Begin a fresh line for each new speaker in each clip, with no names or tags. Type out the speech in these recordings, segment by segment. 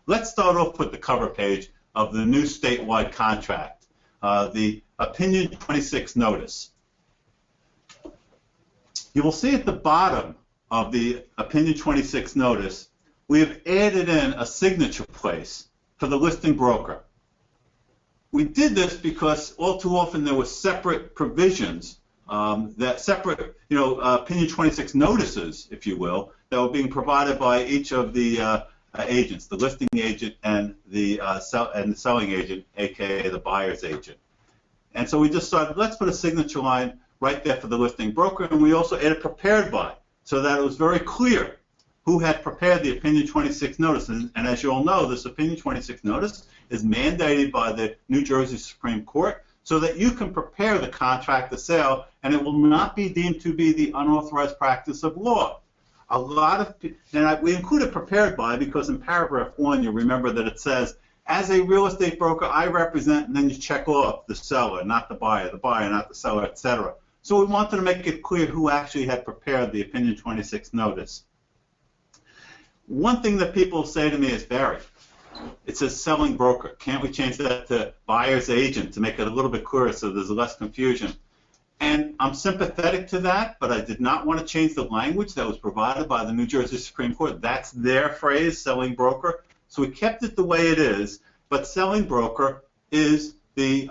Let's start off with the cover page of the new statewide contract, the Opinion 26 notice. You will see at the bottom of the Opinion 26 notice, we have added in a signature place for the listing broker. We did this because all too often there were separate provisions, that separate, Opinion 26 notices, if you will, that were being provided by each of the agents, the listing agent and the selling agent, aka the buyer's agent. And so we just started, let's put a signature line right there for the listing broker, and we also added prepared by, so that it was very clear who had prepared the Opinion 26 notice. And as you all know, this Opinion 26 notice is mandated by the New Jersey Supreme Court so that you can prepare the contract of sale and it will not be deemed to be the unauthorized practice of law. A lot of, we included prepared by because in paragraph 1 you remember that it says, as a real estate broker I represent, and then you check off the seller, not the buyer, not the seller, etc. So we wanted to make it clear who actually had prepared the Opinion 26 notice. One thing that people say to me is, Barry, it says selling broker. Can't we change that to buyer's agent to make it a little bit clearer so there's less confusion? And I'm sympathetic to that, but I did not want to change the language that was provided by the New Jersey Supreme Court. That's their phrase, selling broker. So we kept it the way it is, but selling broker is the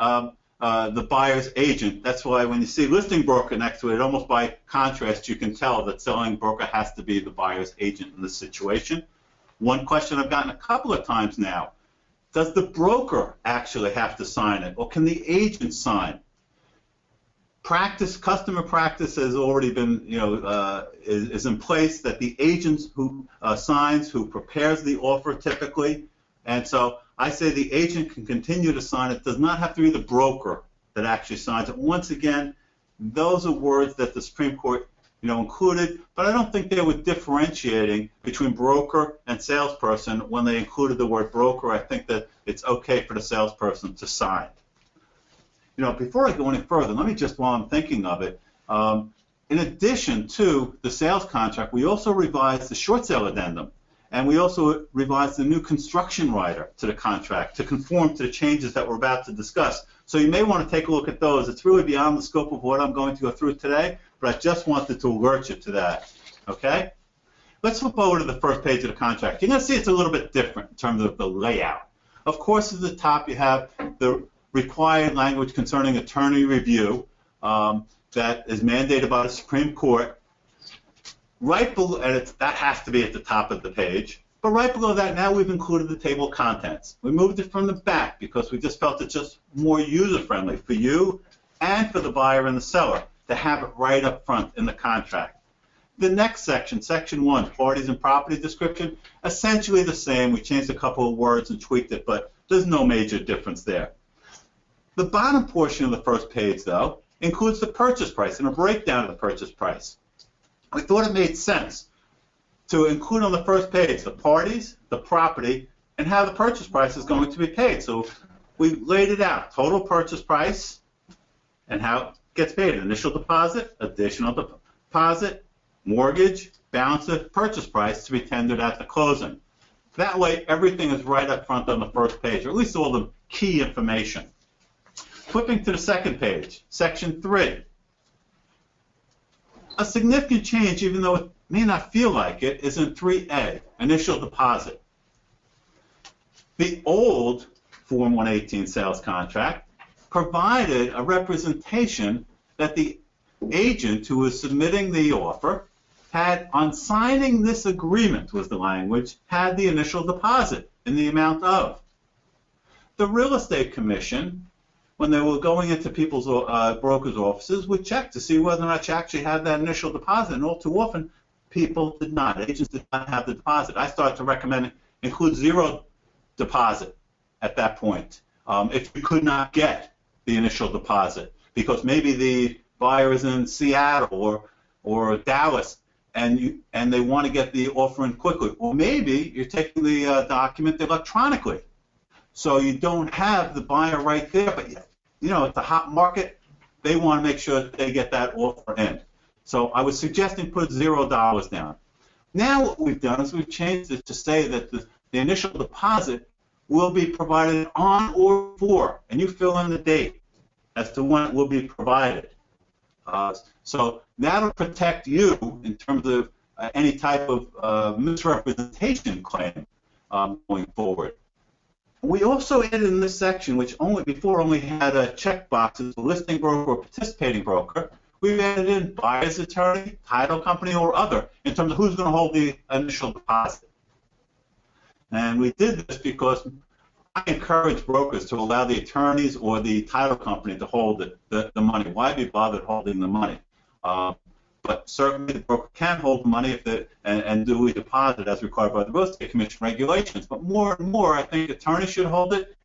buyer's agent. That's why when you see listing broker next to it, almost by contrast, you can tell that selling broker has to be the buyer's agent in this situation. One question I've gotten a couple of times now, does the broker actually have to sign it, or can the agent sign? Customer practice has already been, is in place that the agent who signs, who prepares the offer typically, and so I say the agent can continue to sign it. It does not have to be the broker that actually signs it. Once again, those are words that the Supreme Court, included, but I don't think they were differentiating between broker and salesperson when they included the word broker. I think that it's okay for the salesperson to sign. Before I go any further, let me just, while I'm thinking of it, in addition to the sales contract, we also revised the short sale addendum, and we also revised the new construction rider to the contract to conform to the changes that we're about to discuss. So you may want to take a look at those. It's really beyond the scope of what I'm going to go through today, but I just wanted to alert you to that. Okay? Let's flip over to the first page of the contract. You're going to see it's a little bit different in terms of the layout. Of course, at the top you have the required language concerning attorney review that is mandated by the Supreme Court. Right below, and that has to be at the top of the page. But right below that, now we've included the table of contents. We moved it from the back because we just felt it's just more user-friendly for you and for the buyer and the seller to have it right up front in the contract. The next section, Section 1, Parties and Property Description, essentially the same. We changed a couple of words and tweaked it, but there's no major difference there. The bottom portion of the first page, though, includes the purchase price and a breakdown of the purchase price. We thought it made sense to include on the first page the parties, the property, and how the purchase price is going to be paid. So we laid it out, total purchase price and how it gets paid. Initial deposit, additional deposit, mortgage, balance of purchase price to be tendered at the closing. That way everything is right up front on the first page, or at least all the key information. Flipping to the second page, Section 3. A significant change, even though it may not feel like it, is in 3A, initial deposit. The old Form 118 sales contract provided a representation that the agent who was submitting the offer had, on signing this agreement, was the language, had the initial deposit in the amount of. The Real Estate Commission, when they were going into people's brokers' offices, would check to see whether or not you actually had that initial deposit, and all too often people did not. Agents did not have the deposit. I started to recommend include zero deposit at that point if you could not get the initial deposit, because maybe the buyer is in Seattle or Dallas and they want to get the offer in quickly, or maybe you're taking the document electronically. So you don't have the buyer right there, but at the hot market, they want to make sure that they get that offer in. So I was suggesting put $0 down. Now what we've done is we've changed it to say that the the initial deposit will be provided on or before, and you fill in the date as to when it will be provided. So that'll protect you in terms of any type of misrepresentation claim going forward. We also added in this section, which before only had check boxes, listing broker or participating broker, we've added in buyer's attorney, title company, or other in terms of who's going to hold the initial deposit. And we did this because I encourage brokers to allow the attorneys or the title company to hold the money. Why be bothered holding the money? But certainly the broker can hold the money and duly deposit as required by the Real Estate Commission regulations. But more and more, I think attorneys should hold it.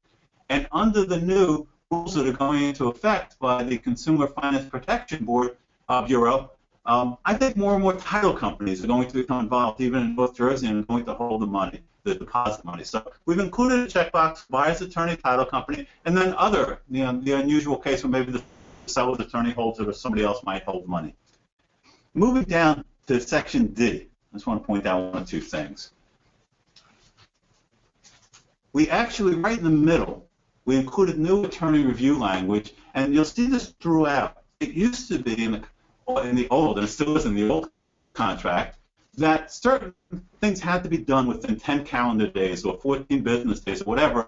And under the new rules that are going into effect by the Consumer Finance Protection Bureau, I think more and more title companies are going to become involved, even in North Jersey, and are going to hold the money, the deposit money. So we've included a checkbox, buyer's attorney, title company, and then other, the unusual case where maybe the seller's attorney holds it or somebody else might hold money. Moving down to Section D, I just want to point out one or two things. We actually, right in the middle, we included new attorney review language, and you'll see this throughout. It used to be in the old, and it still is in the old contract, that certain things had to be done within 10 calendar days or 14 business days or whatever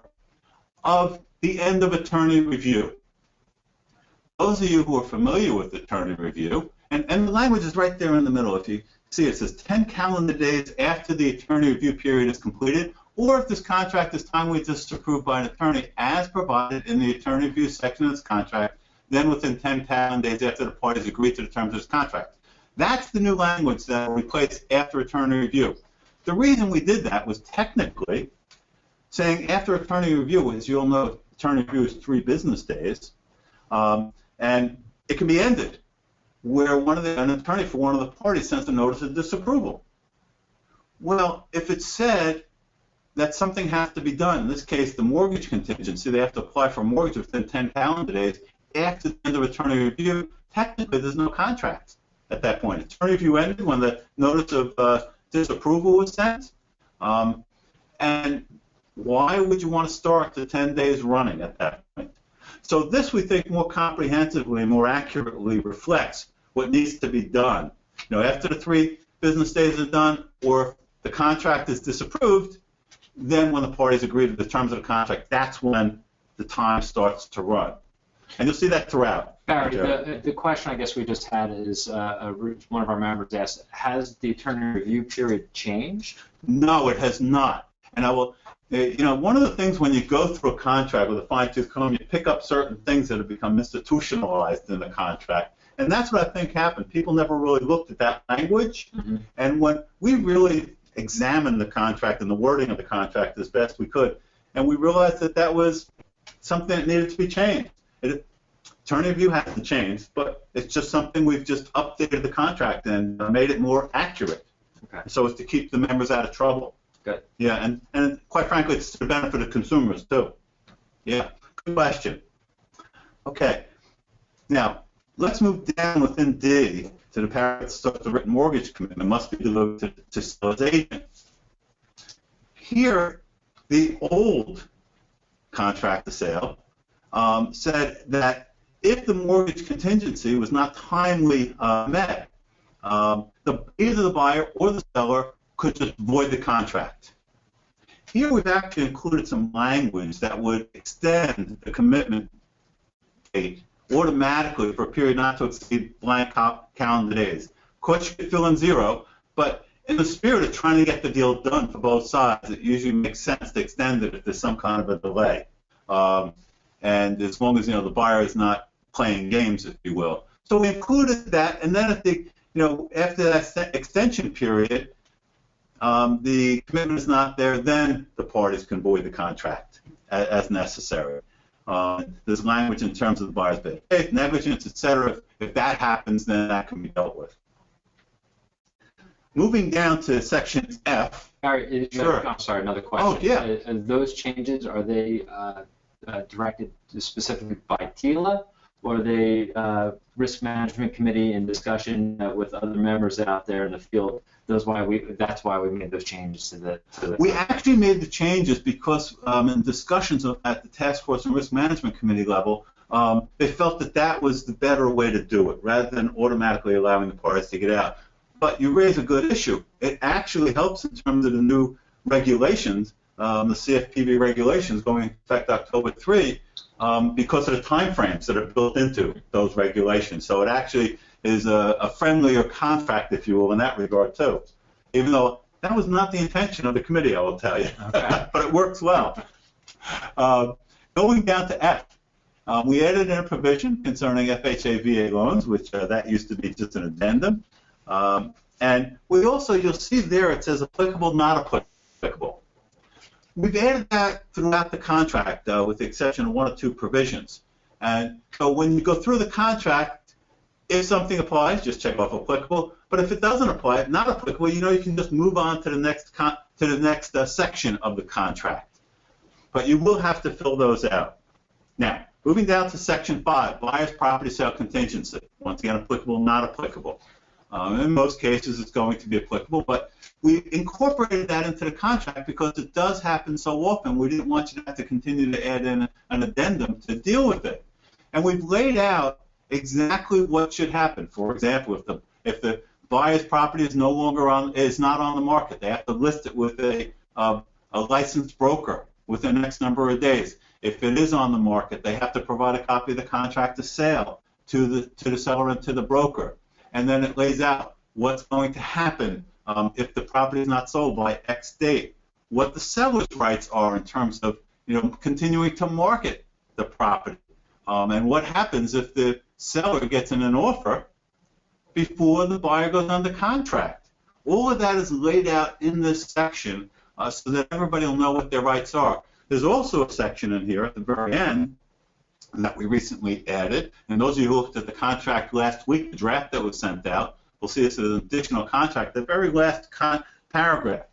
of the end of attorney review. Those of you who are familiar with attorney review, and the language is right there in the middle. If you see, it says 10 calendar days after the attorney review period is completed, or if this contract is timely disapproved by an attorney as provided in the attorney review section of this contract, then within 10 calendar days after the parties agree to the terms of this contract. That's the new language that will replace after attorney review. The reason we did that was technically saying after attorney review, as you'll know, attorney review is 3 business days, and it can be ended where an attorney for one of the parties sends a notice of disapproval. Well, if it said that something has to be done, in this case the mortgage contingency, they have to apply for a mortgage within 10 calendar days after the end of attorney review, technically there's no contract at that point. Attorney review ended when the notice of disapproval was sent, and why would you want to start the 10 days running at that point? So this, we think, more comprehensively and more accurately reflects what needs to be done. After the 3 business days are done, or if the contract is disapproved, then when the parties agree to the terms of the contract, that's when the time starts to run. And you'll see that throughout.
Barry, the question I guess we just had is one of our members asked, has the attorney review period changed?
No, it has not. And I will, one of the things when you go through a contract with a fine-tooth comb, you pick up certain things that have become institutionalized in the contract. And that's what I think happened. People never really looked at that language. Mm-hmm. And when we really examined the contract and the wording of the contract as best we could, and we realized that that was something that needed to be changed. Attorney review hasn't changed, but it's just something we've just updated the contract and made it more accurate. Okay. So as to keep the members out of trouble.
Good.
Yeah, and quite frankly, it's to the benefit of consumers too. Yeah, good question. Okay, now let's move down within D to the paragraph that starts the written mortgage commitment must be delivered to seller's agent. Here, the old contract of sale said that if the mortgage contingency was not timely met, either the buyer or the seller could just void the contract. Here we've actually included some language that would extend the commitment date automatically for a period not to exceed blank calendar days. Of course, you could fill in 0, but in the spirit of trying to get the deal done for both sides, it usually makes sense to extend it if there's some kind of a delay. And as long as the buyer is not playing games, if you will. So we included that, and then at the after that extension period, the commitment is not there, then the parties can void the contract as necessary. There's language in terms of the buyer's bad faith, negligence, etc. If that happens, then that can be dealt with. Moving down to Section F.
Barry,
sure.
I'm sorry, another question.
Oh, yeah.
Those changes, are they directed specifically by TILA, or the risk management committee in discussion with other members out there in the field. That's why we made those changes to the
We actually made the changes because in discussions at the Task Force and Risk Management Committee level, they felt that that was the better way to do it, rather than automatically allowing the parties to get out. But you raise a good issue. It actually helps in terms of the new regulations, the CFPB regulations going into effect October 3, because of the time frames that are built into those regulations. So it actually is a friendlier contract, if you will, in that regard too. Even though that was not the intention of the committee, I will tell you.
Okay.
But it works well. Going down to F, we added in a provision concerning FHA VA loans, which that used to be just an addendum. And we also, you'll see there it says applicable, not applicable. We've added that throughout the contract with the exception of one or two provisions. And so when you go through the contract, if something applies, just check off applicable. But if it doesn't apply, not applicable, you know you can just move on to the next section of the contract. But you will have to fill those out. Now, moving down to Section 5, buyer's property sale contingency. Once again, applicable, not applicable. In most cases, it's going to be applicable, but we incorporated that into the contract because it does happen so often. We didn't want you to have to continue to add in an addendum to deal with it. And we've laid out exactly what should happen. For example, if the buyer's property is not on the market, they have to list it with a licensed broker within X number of days. If it is on the market, they have to provide a copy of the contract of sale to the seller and to the broker. And then it lays out what's going to happen if the property is not sold by X date, what the seller's rights are in terms of continuing to market the property, and what happens if the seller gets in an offer before the buyer goes under contract. All of that is laid out in this section so that everybody will know what their rights are. There's also a section in here at the very end that we recently added, and those of you who looked at the contract last week, the draft that was sent out, will see this as an additional contract, the very last paragraph.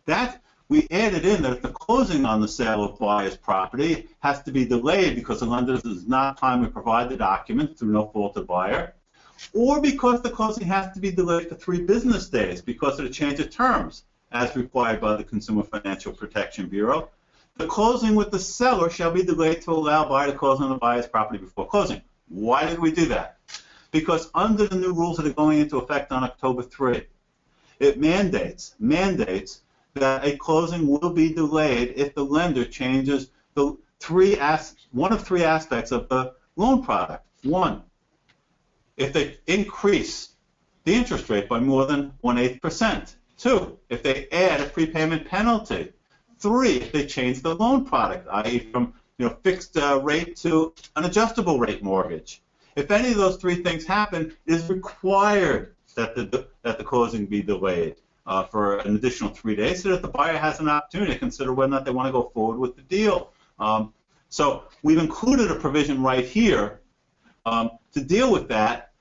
That we added in that if the closing on the sale of buyer's property has to be delayed because the lender does not timely provide the documents through no fault of buyer, or because the closing has to be delayed for 3 business days because of the change of terms as required by the Consumer Financial Protection Bureau, the closing with the seller shall be delayed to allow buyer to close on the buyer's property before closing. Why did we do that? Because under the new rules that are going into effect on October 3, it mandates that a closing will be delayed if the lender changes one of three aspects of the loan product. 1, if they increase the interest rate by more than 1/8%. 2, if they add a prepayment penalty. 3, if they change the loan product, i.e. from fixed rate to an adjustable rate mortgage. If any of those 3 things happen, it is required that the closing be delayed for an additional 3 days so that the buyer has an opportunity to consider whether or not they want to go forward with the deal. So we've included a provision right here to deal with that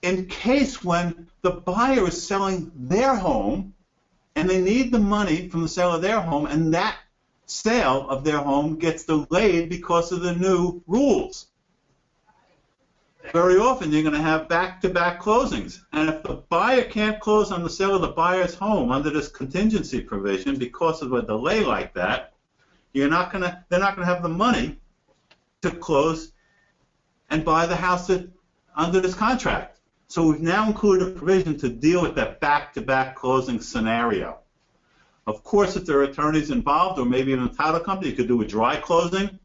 in case when the buyer is selling their home and they need the money from the sale of their home, and that sale of their home gets delayed because of the new rules. Very often you're going to have back-to-back closings, and if the buyer can't close on the sale of the buyer's home under this contingency provision because of a delay like that, they're not going to have the money to close and buy the house under this contract. So we've now included a provision to deal with that back-to-back closing scenario. Of course, if there are attorneys involved or maybe even a title company, you could do a dry closing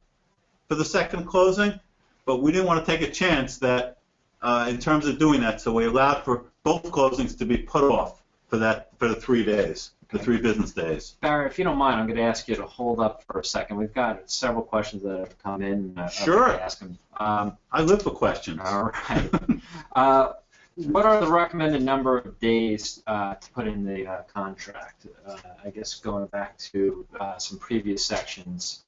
for the second closing, but we didn't want to take a chance that in terms of doing that, so we allowed for both closings to be put off for the 3 days, the 3 business days.
Barry, if you don't mind, I'm going to ask you to hold up for a second. We've got several questions that have come in.
Sure.
Ask them.
I live for questions.
All right. What are the recommended number of days to put in the contract? I guess going back to some previous sections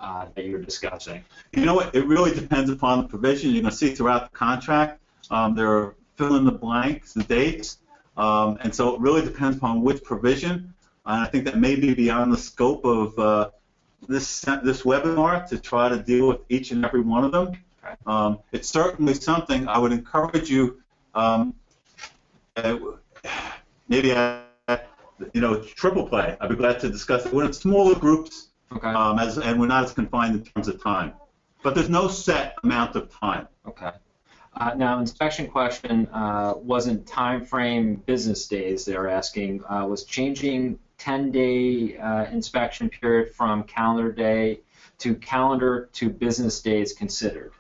that you were discussing.
You know what? It really depends upon the provision. You're going to see throughout the contract, there are fill in the blanks, the dates, and so it really depends upon which provision. And I think that may be beyond the scope of this webinar to try to deal with each and every one of them.
Okay.
It's certainly something I would encourage you, maybe triple play. I'd be glad to discuss it. We're in smaller groups,
Okay.
and we're not as confined in terms of time. But there's no set amount of time.
Okay. Now, inspection question wasn't time frame business days they were asking. Was changing 10-day inspection period from calendar day to calendar to business days considered?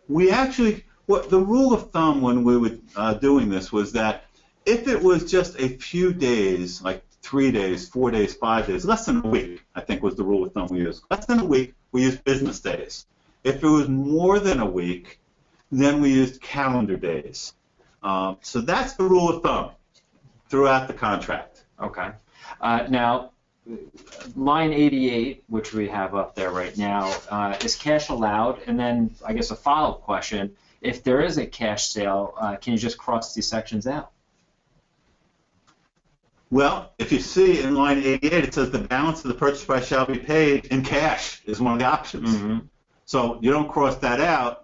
We actually, the rule of thumb when we were doing this was that if it was just a few days, like 3 days, 4 days, 5 days, less than a week, I think was the rule of thumb we used. Less than a week, we used business days. If it was more than a week, then we used calendar days. So that's the rule of thumb throughout the contract.
Okay. Now, line 88, which we have up there right now, is cash allowed? And then I guess a follow-up question, if there is a cash sale, can you just cross these sections out?
Well, if you see in line 88, it says the balance of the purchase price shall be paid in cash is one of the options.
Mm-hmm.
So you don't cross that out.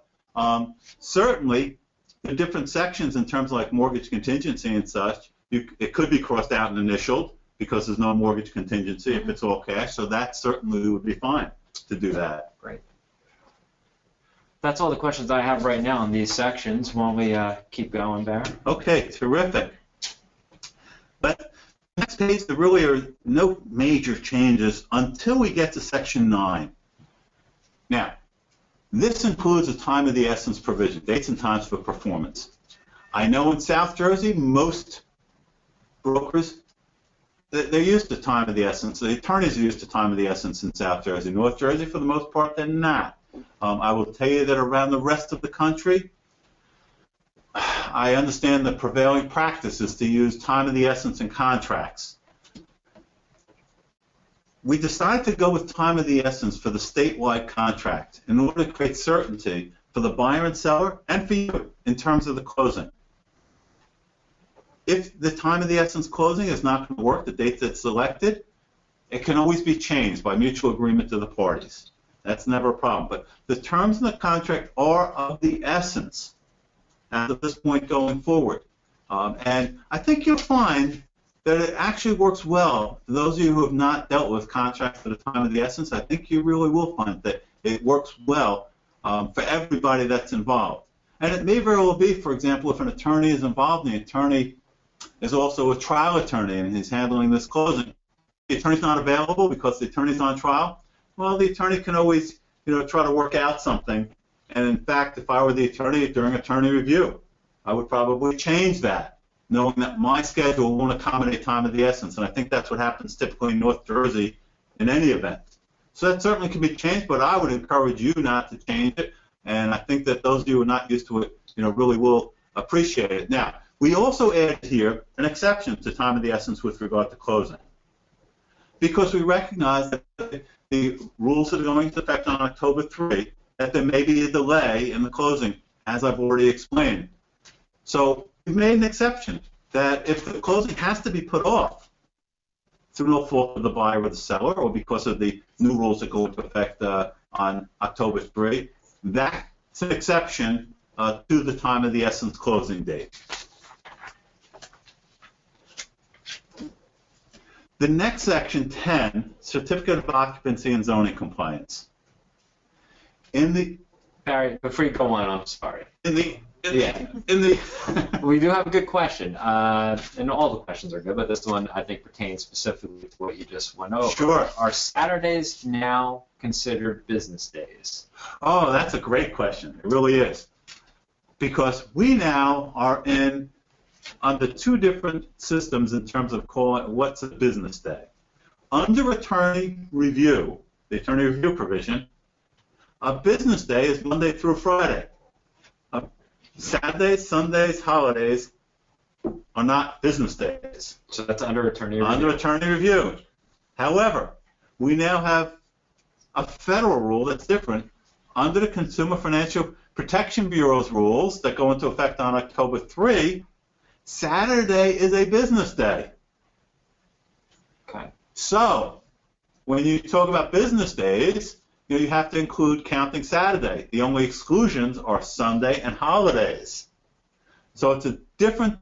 Certainly, the different sections in terms of like mortgage contingency and such, it could be crossed out and initialed because there's no mortgage contingency if it's all cash. So that certainly would be fine to do that.
Great. That's all the questions I have right now in these sections. Why don't we keep going, Barry?
Okay, terrific. But next page, there really are no major changes until we get to section 9. Now, this includes a time of the essence provision, dates and times for performance. I know in South Jersey, most brokers, they're used to time of the essence. The attorneys are used to time of the essence in South Jersey. North Jersey, for the most part, they're not. I will tell you that around the rest of the country, I understand the prevailing practice is to use time of the essence in contracts. We decided to go with time of the essence for the statewide contract in order to create certainty for the buyer and seller and for you in terms of the closing. If the time of the essence closing is not going to work, the date that's selected, it can always be changed by mutual agreement to the parties. That's never a problem. But the terms in the contract are of the essence as of this point going forward. And I think you'll find that it actually works well. For those of you who have not dealt with contracts for the time of the essence, I think you really will find that it works well for everybody that's involved. And it may very well be, for example, if an attorney is involved, and the attorney is also a trial attorney and he's handling this closing. The attorney's not available because the attorney's on trial. Well, the attorney can always, try to work out something. And in fact, if I were the attorney during attorney review, I would probably change that, knowing that my schedule won't accommodate time of the essence. And I think that's what happens typically in North Jersey in any event. So that certainly can be changed, but I would encourage you not to change it. And I think that those of you who are not used to it, really will appreciate it. Now, we also added here an exception to time of the essence with regard to closing, because we recognize that the rules that are going into effect on October 3, that there may be a delay in the closing, as I've already explained. So we've made an exception that if the closing has to be put off through no fault of the buyer or the seller, or because of the new rules that go into effect on October 3, that's an exception to the time of the essence closing date. The next section, 10, Certificate of Occupancy and Zoning Compliance.
Barry, before you go on, I'm sorry.
We
do have a good question, and all the questions are good, but this one I think pertains specifically to what you just went over.
Sure.
Are Saturdays now considered business days?
Oh, that's a great question. It really is. Because we now are under two different systems in terms of calling what's a business day. Under attorney review, the attorney review provision, a business day is Monday through Friday. Saturdays, Sundays, holidays are not business days.
So that's under attorney review.
Under attorney review. However, we now have a federal rule that's different. Under the Consumer Financial Protection Bureau's rules that go into effect on October 3, Saturday is a business day.
Okay.
So, when you talk about business days, you have to include counting Saturday. The only exclusions are Sunday and holidays. So it's a different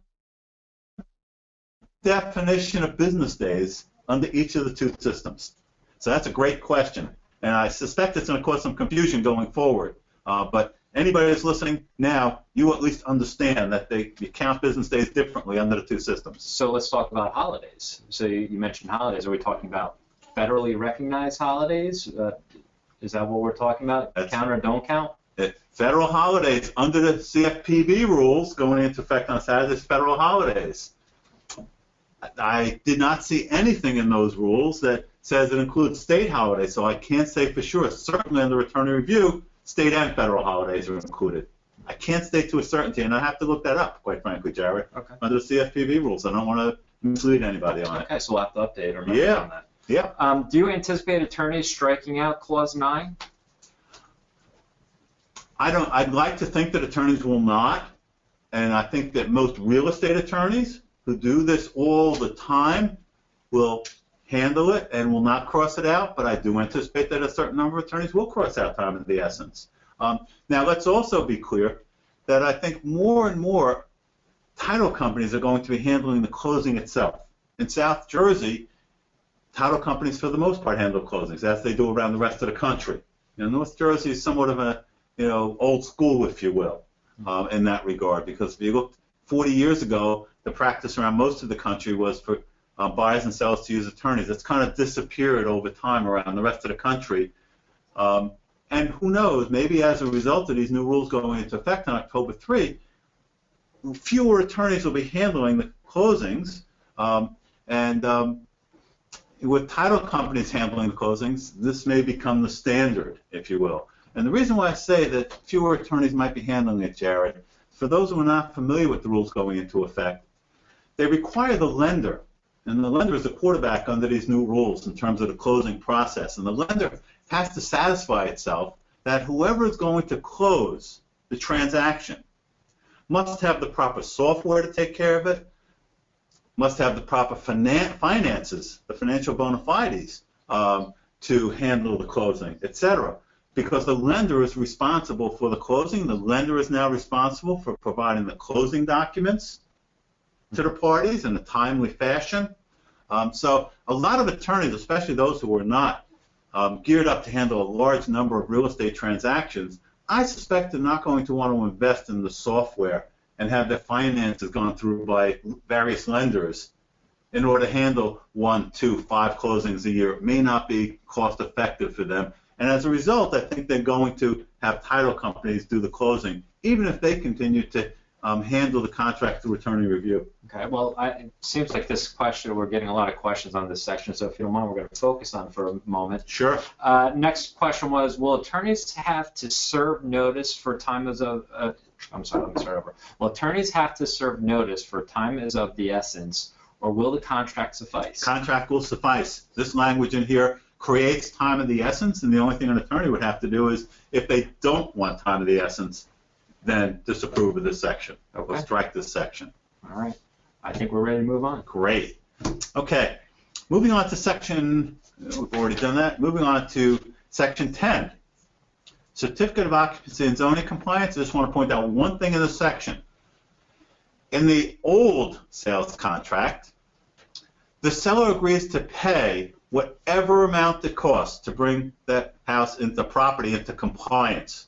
definition of business days under each of the two systems. So that's a great question, and I suspect it's going to cause some confusion going forward. But anybody that's listening now, you at least understand that you count business days differently under the two systems.
So let's talk about holidays. So you mentioned holidays. Are we talking about federally recognized holidays? Is that what we're talking about? Count or don't count?
Federal holidays under the CFPB rules going into effect on Saturdays, federal holidays. I did not see anything in those rules that says it includes state holidays, so I can't say for sure. Certainly under attorney review, state and federal holidays are included. I can't state to a certainty, and I have to look that up, quite frankly, Jared, under the CFPB rules. I don't want to mislead anybody on it.
Okay, so we'll have to update or amend on that.
Yeah.
Do you anticipate attorneys striking out Clause 9?
I'd like to think that attorneys will not, and I think that most real estate attorneys who do this all the time will handle it and will not cross it out, but I do anticipate that a certain number of attorneys will cross out time of the essence. Now, let's also be clear that I think more and more title companies are going to be handling the closing itself. In South Jersey, title companies, for the most part, handle closings, as they do around the rest of the country. North Jersey is somewhat of a old school, if you will, in that regard, because if you look 40 years ago, the practice around most of the country was for buyers and sellers to use attorneys. It's kind of disappeared over time around the rest of the country. And who knows, maybe as a result of these new rules going into effect on October 3, fewer attorneys will be handling the closings, and with title companies handling the closings, this may become the standard, if you will. And the reason why I say that fewer attorneys might be handling it, Jared, for those who are not familiar with the rules going into effect, they require the lender, and the lender is the quarterback under these new rules in terms of the closing process, and the lender has to satisfy itself that whoever is going to close the transaction must have the proper software to take care of it, must have the proper finances, the financial bona fides, to handle the closing, etc. Because the lender is responsible for the closing. The lender is now responsible for providing the closing documents to the parties in a timely fashion. So a lot of attorneys, especially those who are not geared up to handle a large number of real estate transactions, I suspect they're not going to want to invest in the software and have their finances gone through by various lenders in order to handle 1, 2, 5 closings a year. It may not be cost effective for them. And as a result, I think they're going to have title companies do the closing, even if they continue to handle the contract through attorney review.
Okay, well, it seems like this question, we're getting a lot of questions on this section, so if you don't mind, we're going to focus on it for a moment.
Sure.
Next question was, will attorneys have to serve notice for time as of, I'm sorry, let me start over. Will attorneys have to serve notice for time is of the essence, or will the contract suffice?
Contract will suffice. This language in here creates time of the essence, and the only thing an attorney would have to do is, if they don't want time of the essence, then disapprove of this section.
Okay.
Or strike this section.
All right. I think we're ready to move on.
Great. Okay. Moving on to section, we've already done that. Moving on to section 10. Certificate of Occupancy and Zoning Compliance. I just want to point out one thing in this section. In the old sales contract, the seller agrees to pay whatever amount it costs to bring that house into property into compliance.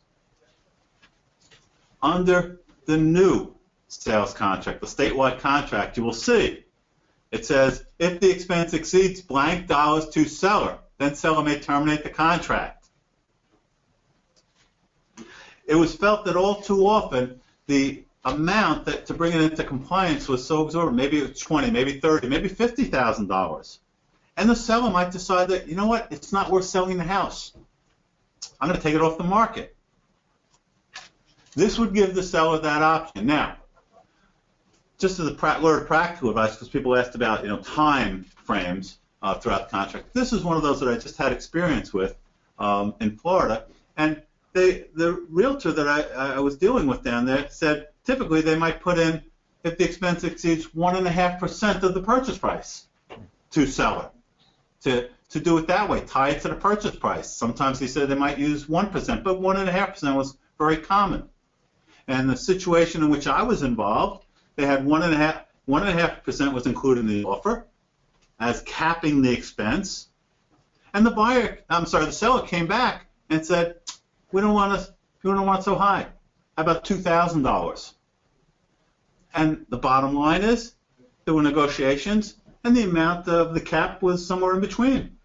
Under the new sales contract, the statewide contract, you will see it says, if the expense exceeds blank dollars to seller, then seller may terminate the contract. It was felt that all too often the amount that to bring it into compliance was so exorbitant, maybe it was $20,000, maybe $30,000, maybe $50,000. And the seller might decide that, you know what, it's not worth selling the house. I'm going to take it off the market. This would give the seller that option. Now, just as a word of practical advice, because people asked about time frames throughout the contract, this is one of those that I just had experience with in Florida, and the realtor that I was dealing with down there said typically they might put in, if the expense exceeds 1.5% of the purchase price to seller to to do it that way, tie it to the purchase price. Sometimes he said they might use 1%, but 1.5% was very common. And the situation in which I was involved, they had 1.5% was included in the offer as capping the expense. And the seller came back and said, we don't want it so high. How about $2,000? And the bottom line is, there were negotiations, and the amount of the cap was somewhere in between.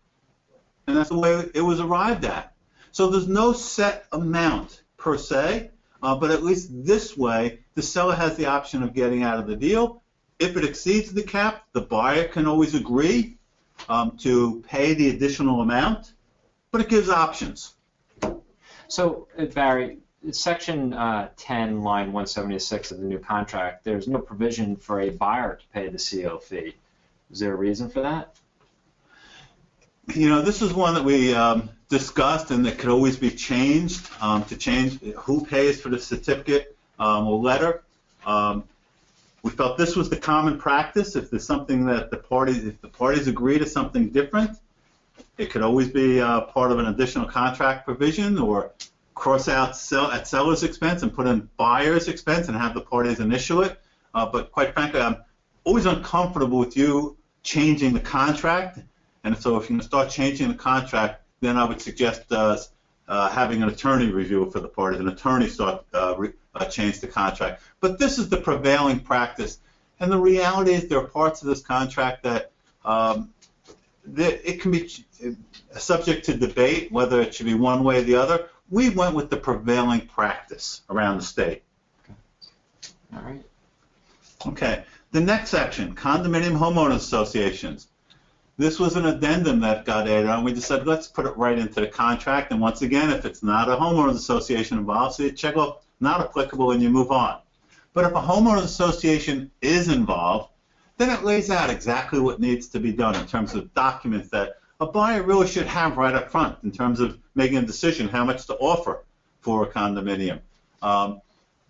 And that's the way it was arrived at. So there's no set amount per se, but at least this way, the seller has the option of getting out of the deal. If it exceeds the cap, the buyer can always agree to pay the additional amount, but it gives options.
So, Barry, Section 10, line 176 of the new contract, there's no provision for a buyer to pay the CO fee. Is there a reason for that?
You know, this is one that we discussed, and that could always be changed to change who pays for the certificate or letter. We felt this was the common practice. If there's something that if the parties agree to something different, it could always be part of an additional contract provision, or cross out at seller's expense and put in buyer's expense and have the parties initial it. But quite frankly, I'm always uncomfortable with you changing the contract. And so if you're going to start changing the contract, then I would suggest having an attorney review it for the parties, an attorney change the contract. But this is the prevailing practice. And the reality is there are parts of this contract that it can be subject to debate whether it should be one way or the other. We went with the prevailing practice around the state.
All right.
Okay. The next section, condominium homeowners associations. This was an addendum that got added on. We just said, let's put it right into the contract. And once again, if it's not a homeowners association involved, so you check off not applicable and you move on. But if a homeowners association is involved, then it lays out exactly what needs to be done in terms of documents that a buyer really should have right up front in terms of making a decision how much to offer for a condominium.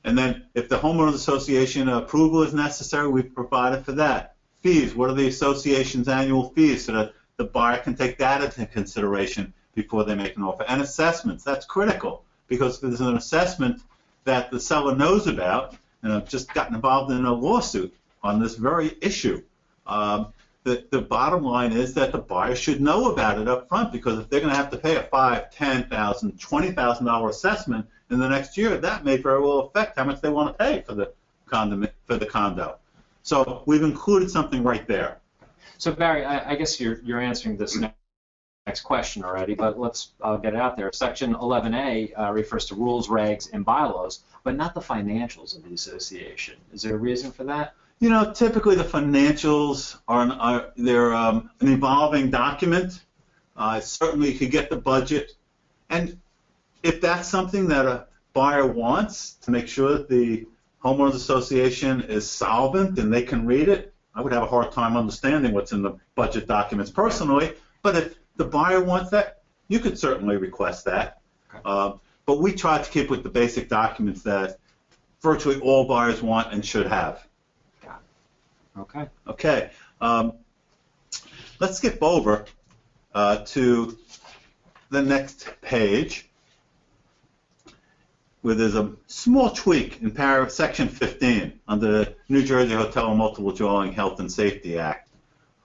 And then if the homeowners association approval is necessary, we've provided for that. Fees, what are the association's annual fees so that the buyer can take that into consideration before they make an offer. And assessments, that's critical, because if there's an assessment that the seller knows about, and I've just gotten involved in a lawsuit on this very issue, the bottom line is that the buyer should know about it up front, because if they're going to have to pay a $5,000, $10,000, $20,000 assessment in the next year, that may very well affect how much they want to pay for the condo. So we've included something right there.
So Barry, I guess you're answering this next question already, but I'll get it out there. Section 11A refers to rules, regs, and bylaws, but not the financials of the association. Is there a reason for that?
You know, typically the financials are an evolving document. Certainly you could get the budget, and if that's something that a buyer wants to make sure that the homeowners association is solvent and they can read it, I would have a hard time understanding what's in the budget documents personally. But if the buyer wants that, you could certainly request that. Okay. But we try to keep with the basic documents that virtually all buyers want and should have.
Got it. Okay.
Okay. Let's skip over to the next page, where there's a small tweak in section 15 under the New Jersey Hotel and Multiple Dwelling Health and Safety Act.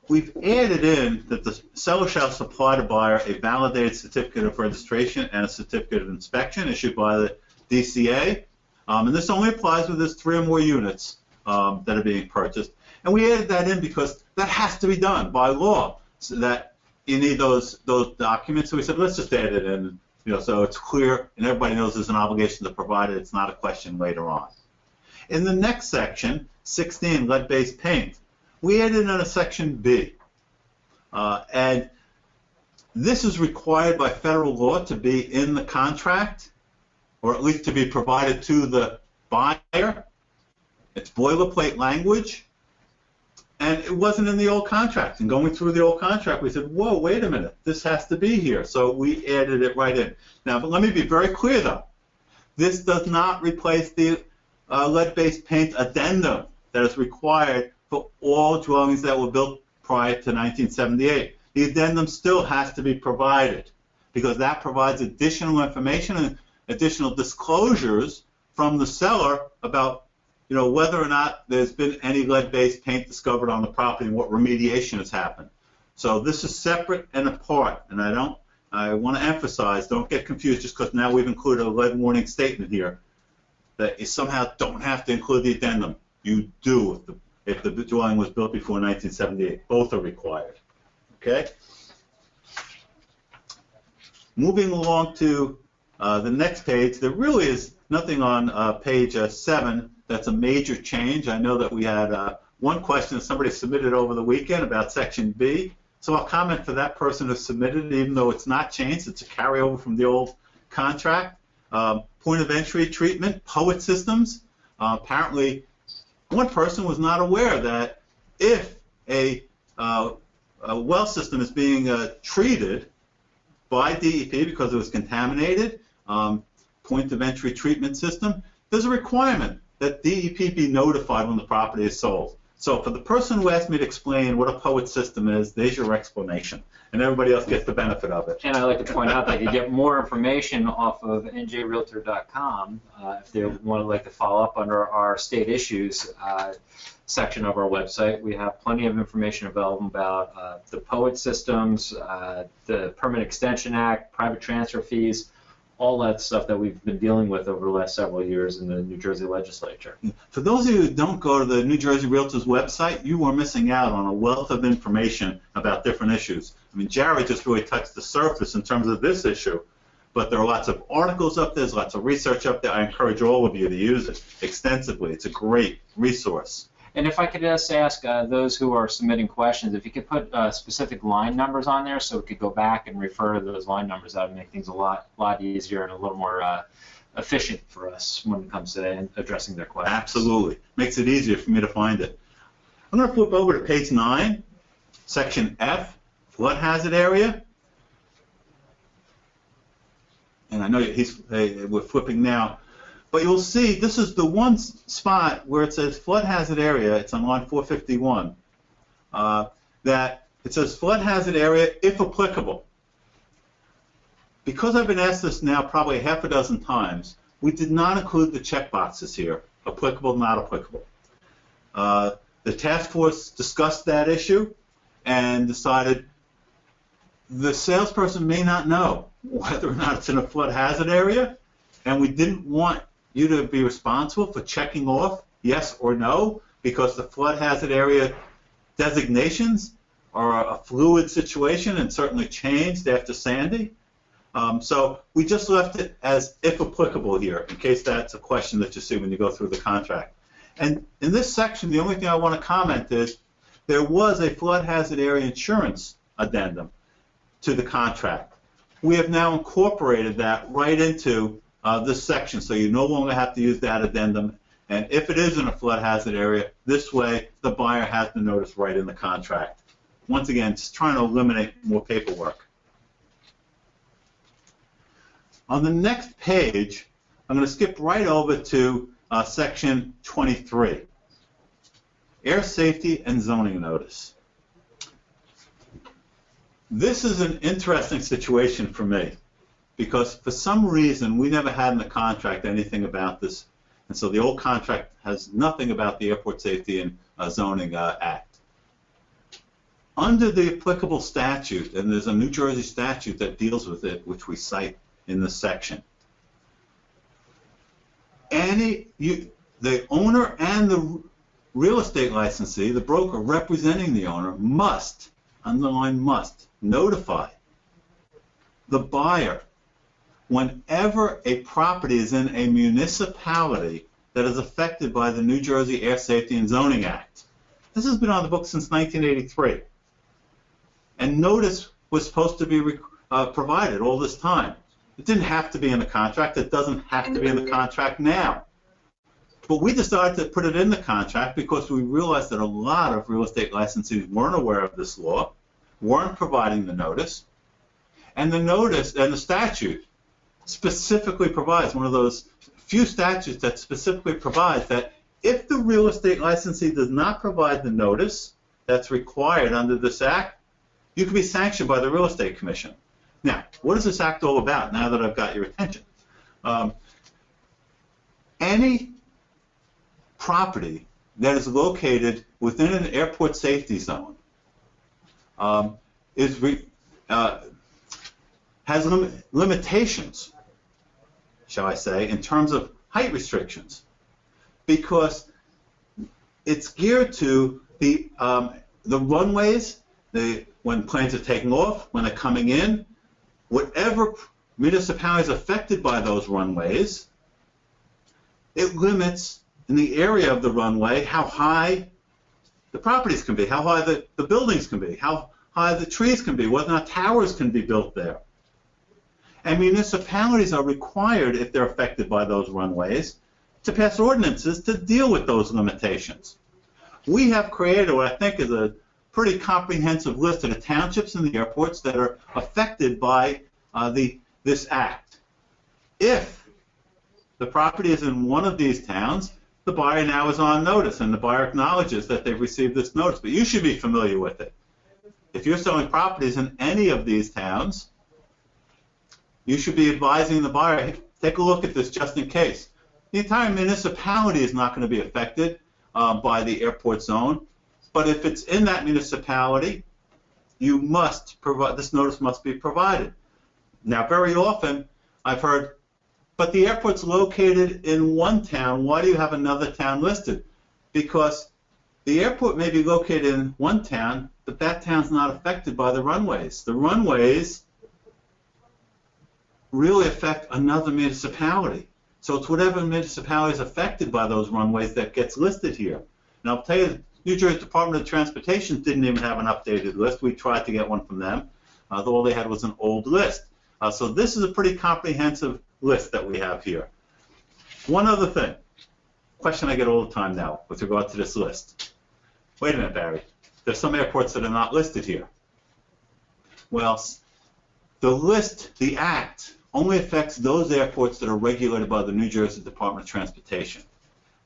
We've added in that the seller shall supply the buyer a validated certificate of registration and a certificate of inspection issued by the DCA. And this only applies when there's 3 or more units that are being purchased. And we added that in because that has to be done by law, so that you need those documents. So we said, let's just add it in. So it's clear and everybody knows there's an obligation to provide it. It's not a question later on. In the next section, 16, lead-based paint, we added in a section B. And this is required by federal law to be in the contract, or at least to be provided to the buyer. It's boilerplate language. And it wasn't in the old contract. And going through the old contract, we said, whoa, wait a minute, this has to be here. So we added it right in. Now, but let me be very clear, though. This does not replace the lead-based paint addendum that is required for all dwellings that were built prior to 1978. the addendum still has to be provided because that provides additional information and additional disclosures from the seller about, you know, whether or not there's been any lead-based paint discovered on the property and what remediation has happened. So this is separate and apart, and I want to emphasize, don't get confused just because now we've included a lead warning statement here, that you somehow don't have to include the addendum. You do if the dwelling was built before 1978. Both are required. Okay? Moving along to the next page, there really is nothing on page 7 that's a major change. I know that we had one question that somebody submitted over the weekend about Section B. So I'll comment for that person who submitted it, even though it's not changed. It's a carryover from the old contract. Point of entry treatment, POET systems. Apparently, one person was not aware that if a well system is being treated by DEP because it was contaminated, point of entry treatment system, there's a requirement that DEP be notified when the property is sold. So for the person who asked me to explain what a POET system is, there's your explanation, and everybody else gets the benefit of it.
And I'd like to point out that you get more information off of njrealtor.com if they want to follow up under our state issues section of our website. We have plenty of information available about the POET systems, the Permit Extension Act, private transfer fees, all that stuff that we've been dealing with over the last several years in the New Jersey legislature.
For those of you who don't go to the New Jersey Realtors website, you are missing out on a wealth of information about different issues. I mean, Jared just really touched the surface in terms of this issue, but there are lots of articles up there, there's lots of research up there. I encourage all of you to use it extensively. It's a great resource.
And if I could just ask those who are submitting questions, if you could put specific line numbers on there so we could go back and refer to those line numbers, that would make things a lot easier and a little more efficient for us when it comes to addressing their questions.
Absolutely. Makes it easier for me to find it. I'm going to flip over to page 9, section F, flood hazard area. And I know we're flipping now. But you'll see this is the one spot where it says flood hazard area. It's on line 451. That it says flood hazard area if applicable. Because I've been asked this now probably half a dozen times, we did not include the check boxes here, applicable, not applicable. The task force discussed that issue and decided the salesperson may not know whether or not it's in a flood hazard area, and we didn't want you to be responsible for checking off yes or no, because the flood hazard area designations are a fluid situation and certainly changed after Sandy. So we just left it as if applicable here, in case that's a question that you see when you go through the contract. And in this section, the only thing I want to comment is there was a flood hazard area insurance addendum to the contract. We have now incorporated that right into this section, so you no longer have to use that addendum. And if it is in a flood hazard area, this way the buyer has the notice right in the contract. Once again, just trying to eliminate more paperwork. On the next page, I'm going to skip right over to section 23, air safety and zoning notice. This is an interesting situation for me, because for some reason we never had in the contract anything about this, and so the old contract has nothing about the Airport Safety and Zoning Act. Under the applicable statute, and there's a New Jersey statute that deals with it, which we cite in this section, the owner and the real estate licensee, the broker representing the owner, must, underline must, notify the buyer whenever a property is in a municipality that is affected by the New Jersey Air Safety and Zoning Act. This has been on the books since 1983. And notice was supposed to be provided all this time. It didn't have to be in the contract. It doesn't have to be in the contract now. But we decided to put it in the contract because we realized that a lot of real estate licensees weren't aware of this law, weren't providing the notice, and the notice and the statute specifically provides, one of those few statutes that specifically provides that if the real estate licensee does not provide the notice that's required under this act, you can be sanctioned by the Real Estate Commission. Now, what is this act all about, now that I've got your attention? Any property that is located within an airport safety zone has limitations, shall I say, in terms of height restrictions, because it's geared to the runways, when planes are taking off, when they're coming in, whatever municipality is affected by those runways, it limits in the area of the runway how high the properties can be, how high the buildings can be, how high the trees can be, whether or not towers can be built there. And municipalities are required, if they're affected by those runways, to pass ordinances to deal with those limitations. We have created what I think is a pretty comprehensive list of the townships and the airports that are affected by this act. If the property is in one of these towns, the buyer now is on notice, and the buyer acknowledges that they've received this notice, but you should be familiar with it. If you're selling properties in any of these towns, you should be advising the buyer, hey, take a look at this just in case. The entire municipality is not going to be affected by the airport zone, but if it's in that municipality, you must provide, this notice must be provided. Now, very often, I've heard, but the airport's located in one town, why do you have another town listed? Because the airport may be located in one town, but that town's not affected by the runways. The runways really affect another municipality. So it's whatever municipality is affected by those runways that gets listed here. And I'll tell you, New Jersey Department of Transportation didn't even have an updated list. We tried to get one from them. All they had was an old list. So this is a pretty comprehensive list that we have here. One other thing, question I get all the time now with regard to this list. Wait a minute, Barry. There's some airports that are not listed here. Well, the list, the act, only affects those airports that are regulated by the New Jersey Department of Transportation.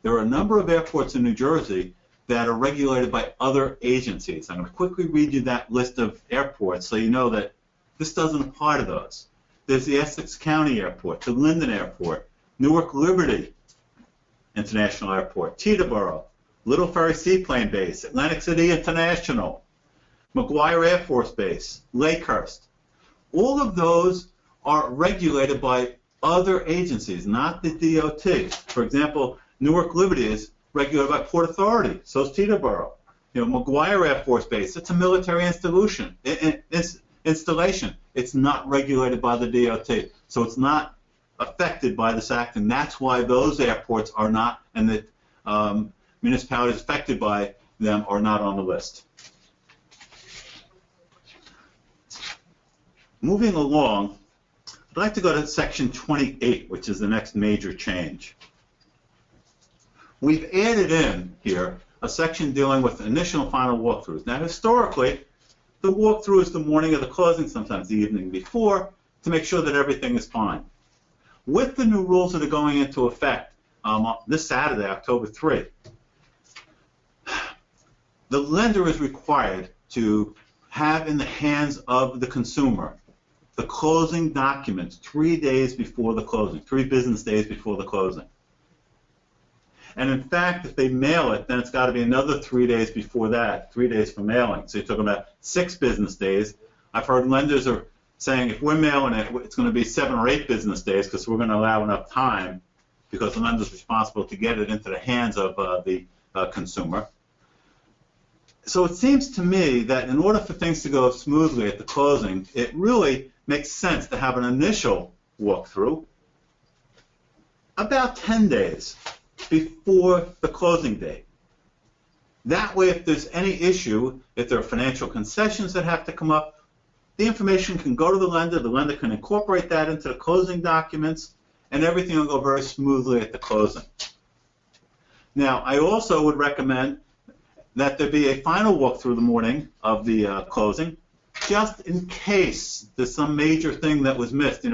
There are a number of airports in New Jersey that are regulated by other agencies. I'm going to quickly read you that list of airports so you know that this doesn't apply to those. There's the Essex County Airport, the Linden Airport, Newark Liberty International Airport, Teterboro, Little Ferry Seaplane Base, Atlantic City International, McGuire Air Force Base, Lakehurst. All of those are regulated by other agencies, not the DOT. For example, Newark Liberty is regulated by Port Authority, so is Teterboro. McGuire Air Force Base, it's a military installation. It's not regulated by the DOT, so it's not affected by this act, and that's why those airports are not, and the municipalities affected by them are not on the list. Moving along, I'd like to go to Section 28, which is the next major change. We've added in here a section dealing with initial and final walkthroughs. Now, historically, the walkthrough is the morning of the closing, sometimes the evening before, to make sure that everything is fine. With the new rules that are going into effect this Saturday, October 3, the lender is required to have in the hands of the consumer the closing documents 3 days before the closing, 3 business days before the closing. And in fact, if they mail it, then it's got to be another 3 days before that, 3 days from mailing. So you're talking about 6 business days. I've heard lenders are saying if we're mailing it, it's going to be 7 or 8 business days because we're going to allow enough time because the lender's responsible to get it into the hands of the consumer. So it seems to me that in order for things to go smoothly at the closing, it really makes sense to have an initial walkthrough about 10 days before the closing date. That way, if there's any issue, if there are financial concessions that have to come up, the information can go to the lender can incorporate that into the closing documents, and everything will go very smoothly at the closing. Now, I also would recommend that there be a final walkthrough the morning of the closing, just in case there's some major thing that was missed.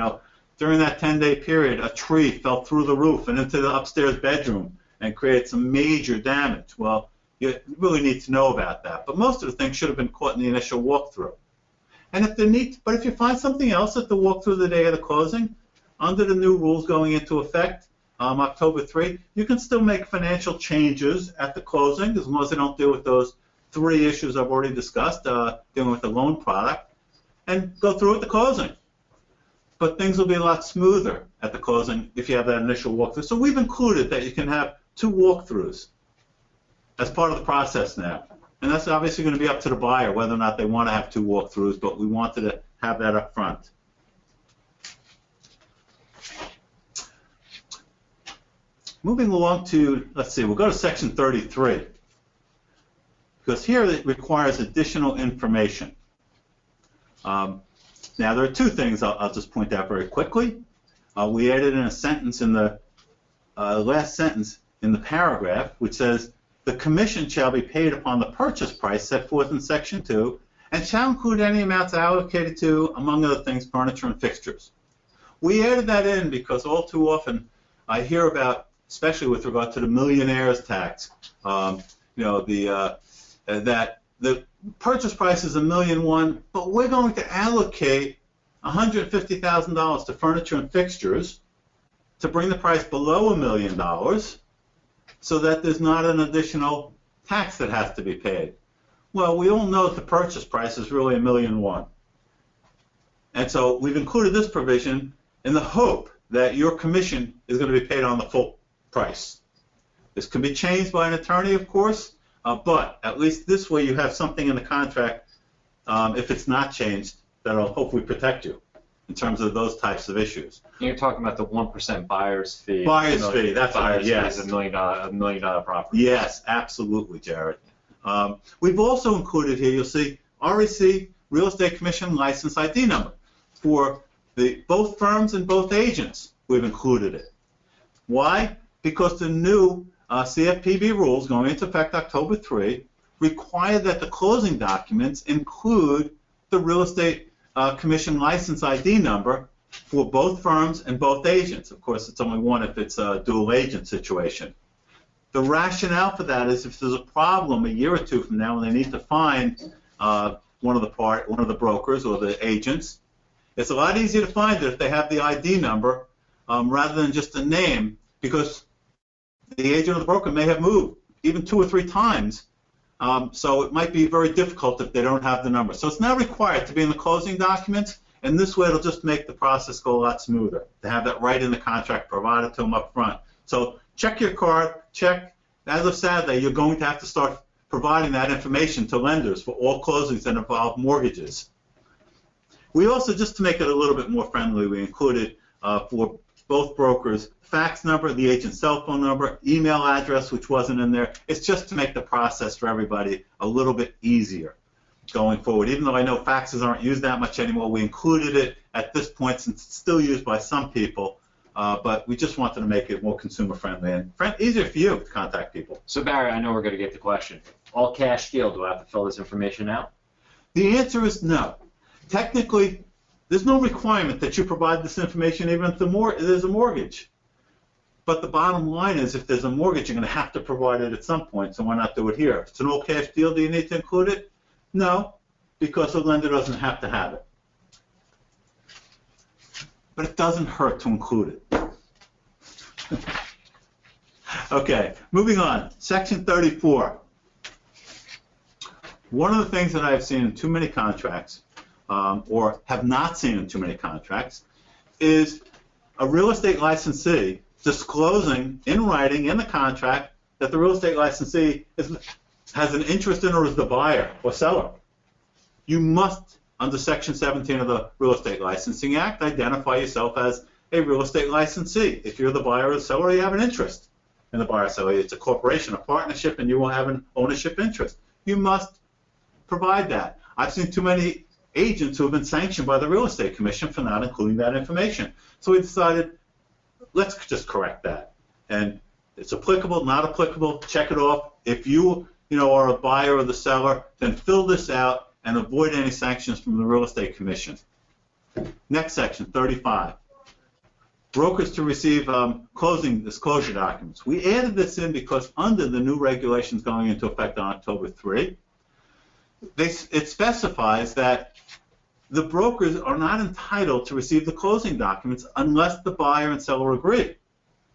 During that 10-day period, a tree fell through the roof and into the upstairs bedroom and created some major damage. Well, you really need to know about that. But most of the things should have been caught in the initial walkthrough. And if they need, but if you find something else at the walkthrough the day of the closing, under the new rules going into effect October 3, you can still make financial changes at the closing as long as they don't deal with those 3 issues I've already discussed, dealing with the loan product, and go through at the closing. But things will be a lot smoother at the closing if you have that initial walkthrough. So we've included that you can have 2 walkthroughs as part of the process now. And that's obviously going to be up to the buyer whether or not they want to have 2 walkthroughs, but we wanted to have that up front. Moving along to, let's see, we'll go to section 33, because here it requires additional information. Now, there are 2 things I'll just point out very quickly. We added in a sentence in the last sentence in the paragraph, which says, the commission shall be paid upon the purchase price set forth in section 2, and shall include any amounts allocated to, among other things, furniture and fixtures. We added that in because all too often I hear about, especially with regard to the millionaire's tax, that the purchase price is $1.1 million, but we're going to allocate $150,000 to furniture and fixtures to bring the price below $1 million, so that there's not an additional tax that has to be paid. Well, we all know that the purchase price is really $1.1 million. And so we've included this provision in the hope that your commission is going to be paid on the full price. This can be changed by an attorney, of course, but at least this way you have something in the contract, if it's not changed, that'll hopefully protect you in terms of those types of issues.
You're talking about the 1% buyer's fee.
Buyer's fee, that's right, yes.
Fee is $1 million property.
Yes, absolutely, Jared. We've also included here, you'll see, REC, Real Estate Commission License ID number. For both firms and both agents, we've included it. Why? Because the new CFPB rules going into effect October 3 require that the closing documents include the Real Estate Commission License ID number for both firms and both agents. Of course, it's only one if it's a dual agent situation. The rationale for that is if there's a problem a year or 2 from now and they need to find one of the brokers or the agents, it's a lot easier to find it if they have the ID number rather than just a name, because the agent or the broker may have moved even 2 or 3 times. So it might be very difficult if they don't have the number. So it's not required to be in the closing documents, and this way it'll just make the process go a lot smoother to have that right in the contract provided to them up front. So check your card, check. As of Saturday, you're going to have to start providing that information to lenders for all closings that involve mortgages. We also, just to make it a little bit more friendly, we included for both brokers fax number, the agent's cell phone number, email address, which wasn't in there. It's just to make the process for everybody a little bit easier going forward. Even though I know faxes aren't used that much anymore, we included it at this point since it's still used by some people, but we just wanted to make it more consumer friendly and easier for you to contact people.
So Barry, I know we're going to get the question. All cash deal, do I have to fill this information out?
The answer is no. Technically, there's no requirement that you provide this information even if there's a mortgage. But the bottom line is, if there's a mortgage, you're going to have to provide it at some point, so why not do it here? If it's an all-cash deal, do you need to include it? No, because the lender doesn't have to have it. But it doesn't hurt to include it. Okay, moving on. Section 34. One of the things that I have seen in too many contracts, or have not seen in too many contracts, is a real estate licensee disclosing in writing in the contract that the real estate licensee has an interest in or is the buyer or seller. You must, under Section 17 of the Real Estate Licensing Act, identify yourself as a real estate licensee. If you're the buyer or the seller, you have an interest in the buyer or seller. It's a corporation, a partnership, and you will have an ownership interest. You must provide that. I've seen too many agents who have been sanctioned by the Real Estate Commission for not including that information. So we decided, let's just correct that. And it's applicable, not applicable, check it off. If you are a buyer or the seller, then fill this out and avoid any sanctions from the Real Estate Commission. Next section, 35. Brokers to receive closing disclosure documents. We added this in because under the new regulations going into effect on October 3, it specifies that the brokers are not entitled to receive the closing documents unless the buyer and seller agree,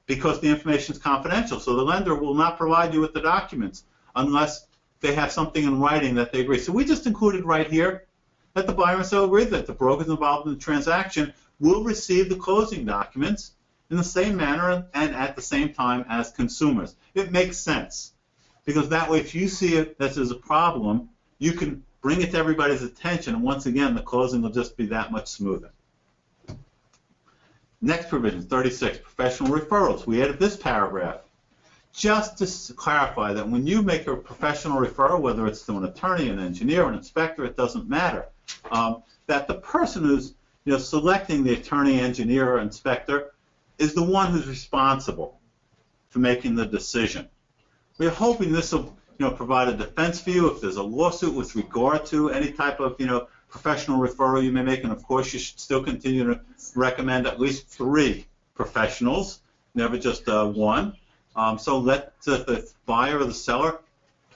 because the information is confidential. So the lender will not provide you with the documents unless they have something in writing that they agree. So we just included right here that the buyer and seller agree that the brokers involved in the transaction will receive the closing documents in the same manner and at the same time as consumers. It makes sense, because that way if you see it that there's a problem, you can bring it to everybody's attention, and once again, the closing will just be that much smoother. Next provision, 36, professional referrals. We added this paragraph just to clarify that when you make a professional referral, whether it's to an attorney, an engineer, an inspector, it doesn't matter, that the person who's selecting the attorney, engineer, or inspector is the one who's responsible for making the decision. We're hoping this will provide a defense for you if there's a lawsuit with regard to any type of professional referral you may make, and of course you should still continue to recommend at least 3 professionals, never just one. So let the buyer or the seller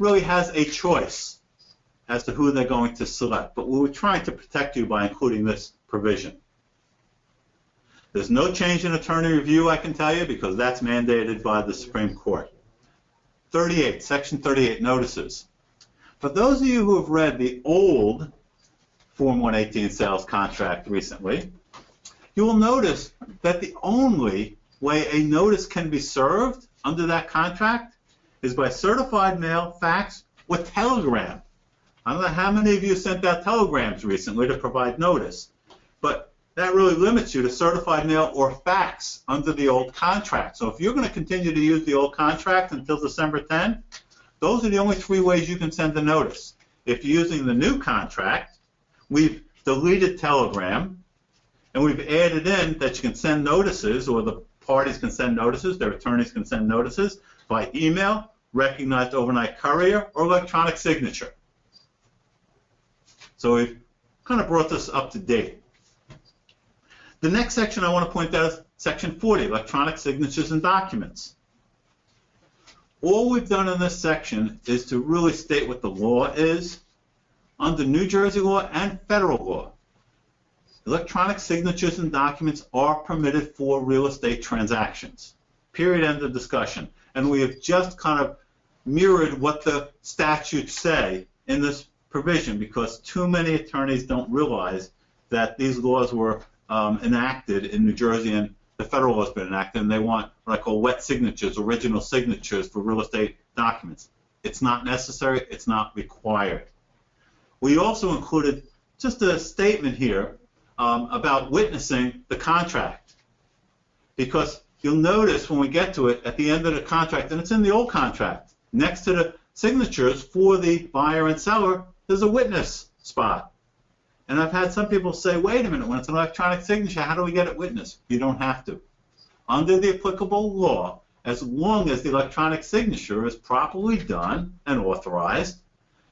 really has a choice as to who they're going to select. But we're trying to protect you by including this provision. There's no change in attorney review, I can tell you, because that's mandated by the Supreme Court. 38, Section 38, notices. For those of you who have read the old Form 118 sales contract recently, you will notice that the only way a notice can be served under that contract is by certified mail, fax, or telegram. I don't know how many of you sent out telegrams recently to provide notice, but that really limits you to certified mail or fax under the old contract. So if you're going to continue to use the old contract until December 10, those are the only 3 ways you can send a notice. If you're using the new contract, we've deleted telegram, and we've added in that you can send notices, or the parties can send notices, their attorneys can send notices by email, recognized overnight courier, or electronic signature. So we've kind of brought this up to date. The next section I want to point out is Section 40, electronic signatures and documents. All we've done in this section is to really state what the law is under New Jersey law and federal law. Electronic signatures and documents are permitted for real estate transactions. Period, end of discussion. And we have just kind of mirrored what the statutes say in this provision, because too many attorneys don't realize that these laws were enacted in New Jersey, and the federal law has been enacted, and they want what I call wet signatures, original signatures for real estate documents. It's not necessary, it's not required. We also included just a statement here about witnessing the contract, because you'll notice when we get to it at the end of the contract, and it's in the old contract, next to the signatures for the buyer and seller, there's a witness spot. And I've had some people say, wait a minute, when it's an electronic signature, how do we get it witnessed? You don't have to. Under the applicable law, as long as the electronic signature is properly done and authorized,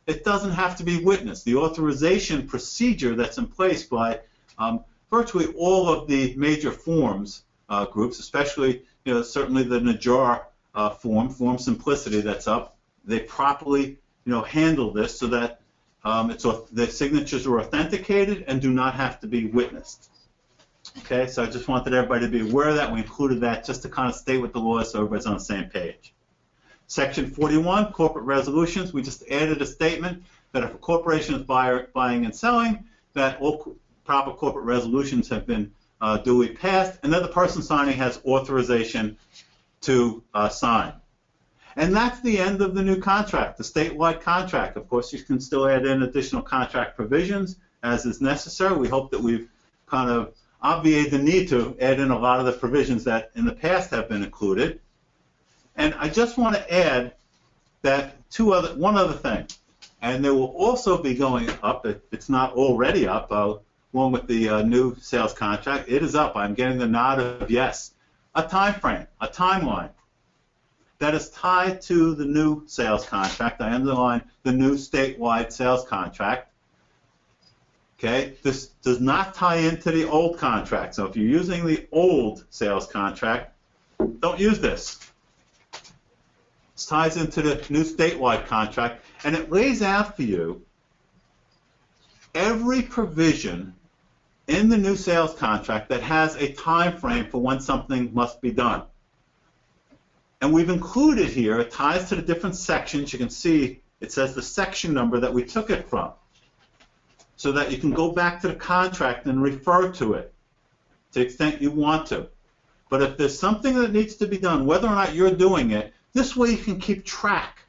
it doesn't have to be witnessed. The authorization procedure that's in place by virtually all of the major forms groups, especially certainly the NJR form Simplicity that's up, they properly handle this so that the signatures are authenticated and do not have to be witnessed. Okay, so I just wanted everybody to be aware of that. We included that just to kind of state what the law is so everybody's on the same page. Section 41, corporate resolutions. We just added a statement that if a corporation is buying and selling, that all proper corporate resolutions have been duly passed, and that the person signing has authorization to sign. And that's the end of the new contract, the statewide contract. Of course, you can still add in additional contract provisions as is necessary. We hope that we've kind of obviated the need to add in a lot of the provisions that in the past have been included. And I just want to add that one other thing, and they will also be going up, it's not already up, along with the new sales contract. It is up. I'm getting the nod of yes. A time frame, a timeline that is tied to the new sales contract. I underline the new statewide sales contract. Okay, this does not tie into the old contract. So if you're using the old sales contract, don't use this. This ties into the new statewide contract, and it lays out for you every provision in the new sales contract that has a time frame for when something must be done. And we've included here, it ties to the different sections. You can see it says the section number that we took it from, so that you can go back to the contract and refer to it to the extent you want to. But if there's something that needs to be done, whether or not you're doing it, this way you can keep track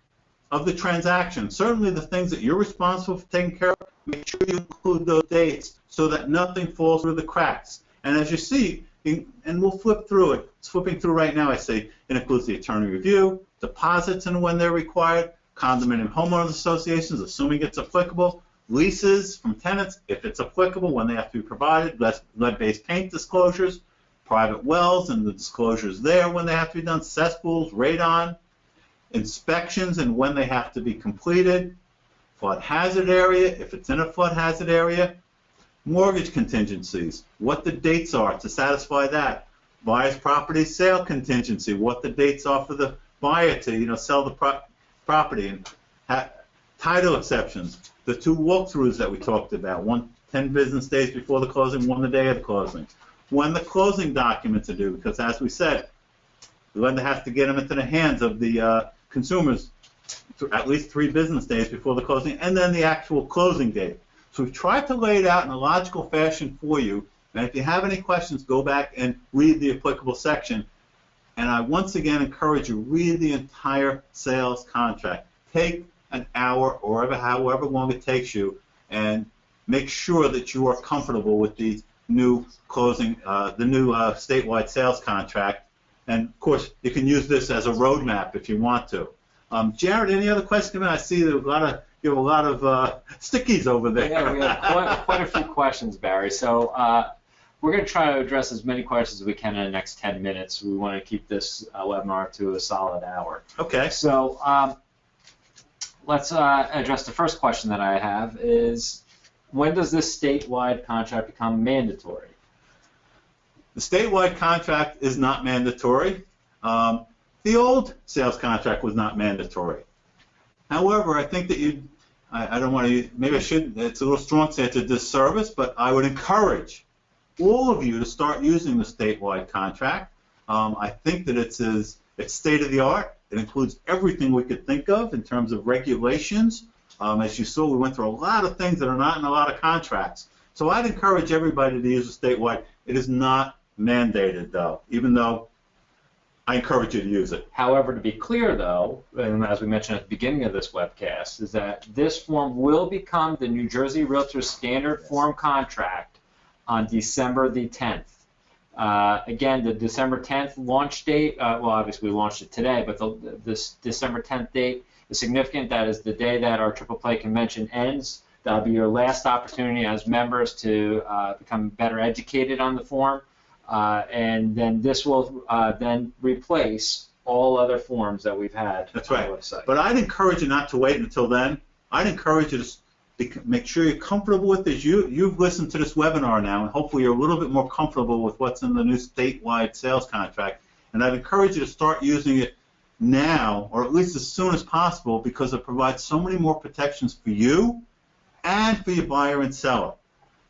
of the transaction. Certainly the things that you're responsible for taking care of, make sure you include those dates so that nothing falls through the cracks. And as you see, and we'll flip through it. It's flipping through right now. I say it includes the attorney review, deposits and when they're required, condominium homeowners associations, assuming it's applicable, leases from tenants, if it's applicable, when they have to be provided, lead-based paint disclosures, private wells and the disclosures there when they have to be done, cesspools, radon, inspections and when they have to be completed, flood hazard area, if it's in a flood hazard area, mortgage contingencies, what the dates are to satisfy that, buyer's property sale contingency, what the dates are for the buyer to sell the property, and title exceptions, the 2 walkthroughs that we talked about, one 10 business days before the closing, one the day of the closing, when the closing documents are due, because as we said, the lender has to get them into the hands of the consumers at least 3 business days before the closing, and then the actual closing date. So we've tried to lay it out in a logical fashion for you, and if you have any questions, go back and read the applicable section. And I once again encourage you, read the entire sales contract. Take an hour or however long it takes you, and make sure that you are comfortable with the new closing, the new statewide sales contract. And of course, you can use this as a roadmap if you want to. Jared, any other questions? I see you have a lot of stickies over there.
Yeah, we have quite a few questions, Barry. So we're going to try to address as many questions as we can in the next 10 minutes. We want to keep this webinar to a solid hour.
Okay.
So let's address the first question that I have is, when does this statewide contract become mandatory?
The statewide contract is not mandatory. The old sales contract was not mandatory. However, I think that I don't want to, maybe I should, it's a little strong to say it's a disservice, but I would encourage all of you to start using the statewide contract. I think that it's state of the art. It includes everything we could think of in terms of regulations. As you saw, we went through a lot of things that are not in a lot of contracts. So I'd encourage everybody to use the statewide. It is not mandated, though, even though I encourage you to use it.
However, to be clear, though, and as we mentioned at the beginning of this webcast, is that this form will become the New Jersey Realtors Standard Form Contract on December the 10th. Again, the December 10th launch date, well, obviously we launched it today, but this December 10th date is significant. That is the day that our Triple Play convention ends. That'll be your last opportunity as members to become better educated on the form. And then this will then replace all other forms that we've had
That's
on
right.
the website.
But I'd encourage you not to wait until then. I'd encourage you to make sure you're comfortable with this. You've listened to this webinar now, and hopefully you're a little bit more comfortable with what's in the new statewide sales contract. And I'd encourage you to start using it now, or at least as soon as possible, because it provides so many more protections for you and for your buyer and seller.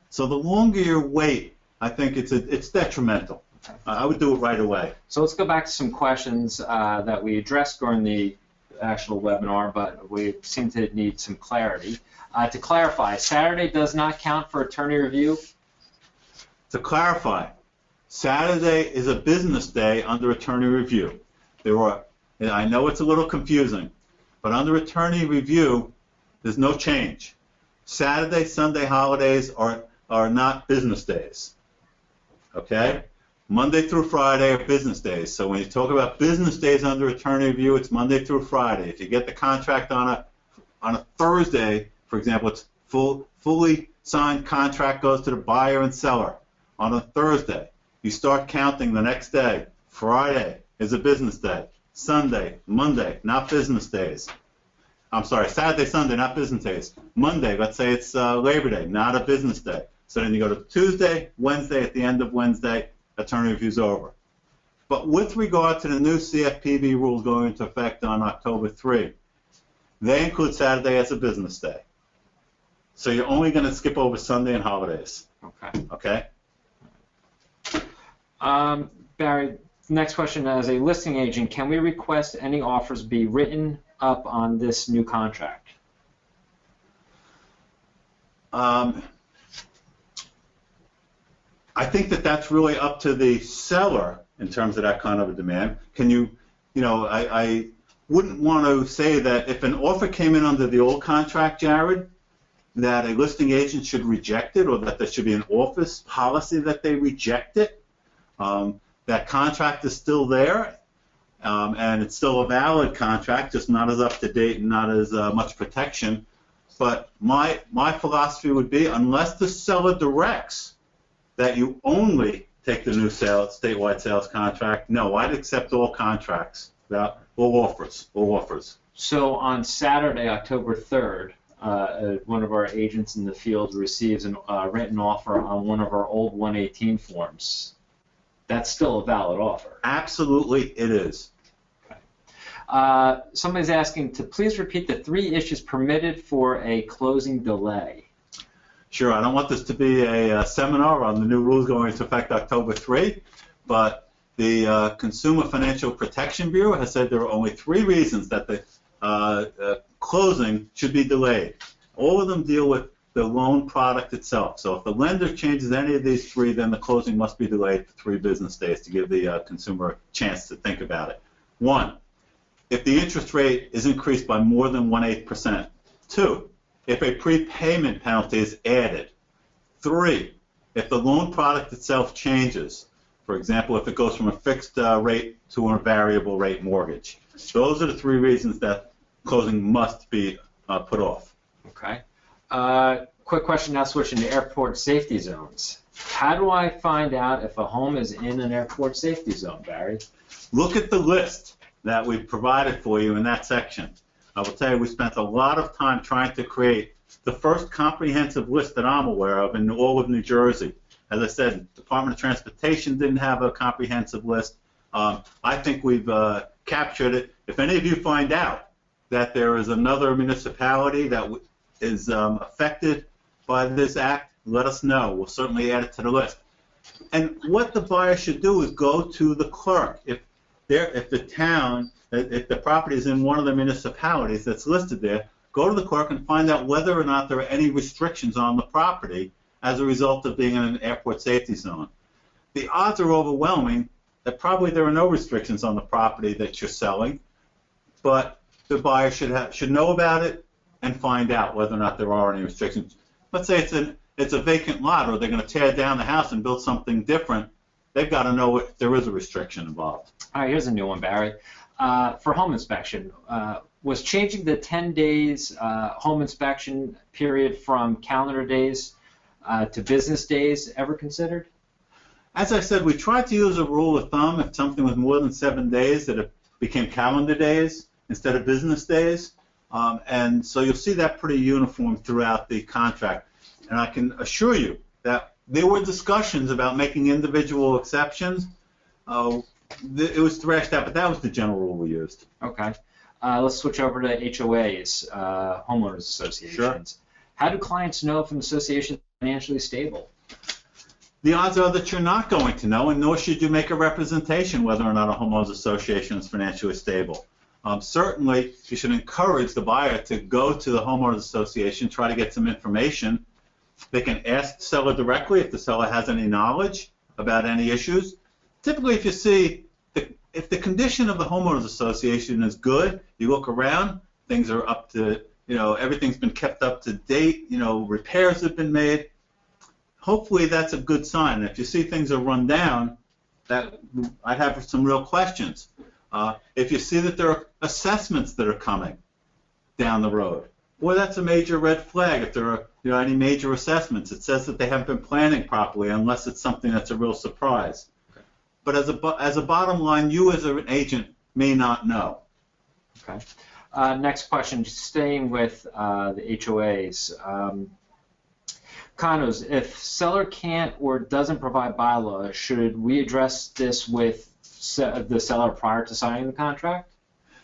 So the longer you wait, I think it's detrimental. I would do it right away.
So let's go back to some questions that we addressed during the actual webinar, but we seem to need some clarity. To clarify, Saturday does not count for attorney review?
To clarify, Saturday is a business day under attorney review. I know it's a little confusing, but under attorney review, there's no change. Saturday, Sunday holidays are not business days. Okay? Monday through Friday are business days. So when you talk about business days under attorney review, it's Monday through Friday. If you get the contract on a Thursday, for example, it's fully signed contract goes to the buyer and seller on a Thursday. You start counting the next day. Friday is a business day. Sunday, Monday, not business days. I'm sorry, Saturday, Sunday, not business days. Monday, let's say it's Labor Day, not a business day. So then you go to Tuesday, Wednesday, at the end of Wednesday, attorney review's over. But with regard to the new CFPB rules going into effect on October 3, they include Saturday as a business day. So you're only going to skip over Sunday and holidays.
Okay.
Okay?
Barry, next question. As a listing agent, can we request any offers be written up on this new contract?
I think that that's really up to the seller in terms of that kind of a demand. Can you, I wouldn't want to say that if an offer came in under the old contract, Jared, that a listing agent should reject it, or that there should be an office policy that they reject it. That contract is still there, and it's still a valid contract, just not as up to date and not as much protection. But my philosophy would be, unless the seller directs that you only take the new statewide sales contract, no, I'd accept all contracts, all offers.
So on Saturday, October 3rd, one of our agents in the field receives a written offer on one of our old 118 forms. That's still a valid offer.
Absolutely, it is.
Okay. Somebody's asking to please repeat the 3 issues permitted for a closing delay.
Sure, I don't want this to be a seminar on the new rules going into effect October 3, but the Consumer Financial Protection Bureau has said there are only 3 reasons that the closing should be delayed. All of them deal with the loan product itself. So if the lender changes any of these 3, then the closing must be delayed for 3 business days to give the consumer a chance to think about it. 1, if the interest rate is increased by more than 1/8%. 2, if a prepayment penalty is added. 3, if the loan product itself changes. For example, if it goes from a fixed rate to a variable rate mortgage. Those are the 3 reasons that closing must be put off.
Okay. Quick question now, switching to airport safety zones. How do I find out if a home is in an airport safety zone, Barry?
Look at the list that we've provided for you in that section. I will tell you, we spent a lot of time trying to create the first comprehensive list that I'm aware of in all of New Jersey. As I said, Department of Transportation didn't have a comprehensive list. I think we've captured it. If any of you find out that there is another municipality that is affected by this act, let us know. We'll certainly add it to the list. And what the buyer should do is go to the clerk. If the property is in one of the municipalities that's listed there, go to the clerk and find out whether or not there are any restrictions on the property as a result of being in an airport safety zone. The odds are overwhelming that probably there are no restrictions on the property that you're selling, but the buyer should know about it and find out whether or not there are any restrictions. Let's say it's a vacant lot, or they're going to tear down the house and build something different. They've got to know if there is a restriction involved.
All right, here's a new one, Barry. For home inspection, was changing the 10 days home inspection period from calendar days to business days ever considered?
As I said, we tried to use a rule of thumb. If something was more than 7 days, that it became calendar days instead of business days. And so you'll see that pretty uniform throughout the contract. And I can assure you that there were discussions about making individual exceptions. It was thrashed out, but that was the general rule we used.
Okay. Let's switch over to HOAs, Homeowners Associations.
Sure.
How do clients know if an association is financially stable?
The odds are that you're not going to know, and nor should you make a representation whether or not a homeowners association is financially stable. Certainly, you should encourage the buyer to go to the homeowners association, try to get some information. They can ask the seller directly if the seller has any knowledge about any issues. Typically, if you see, if the condition of the homeowners association is good, you look around, things are up to, everything's been kept up to date, repairs have been made. Hopefully that's a good sign. If you see things are run down, that I'd have some real questions. If you see that there are assessments that are coming down the road, well, that's a major red flag. If there are any major assessments, it says that they haven't been planning properly, unless it's something that's a real surprise. Okay. But as a bottom line, you as an agent may not know.
Okay. Next question, staying with the HOAs. Condos, if seller can't or doesn't provide bylaws, should we address this with the seller prior to signing the contract?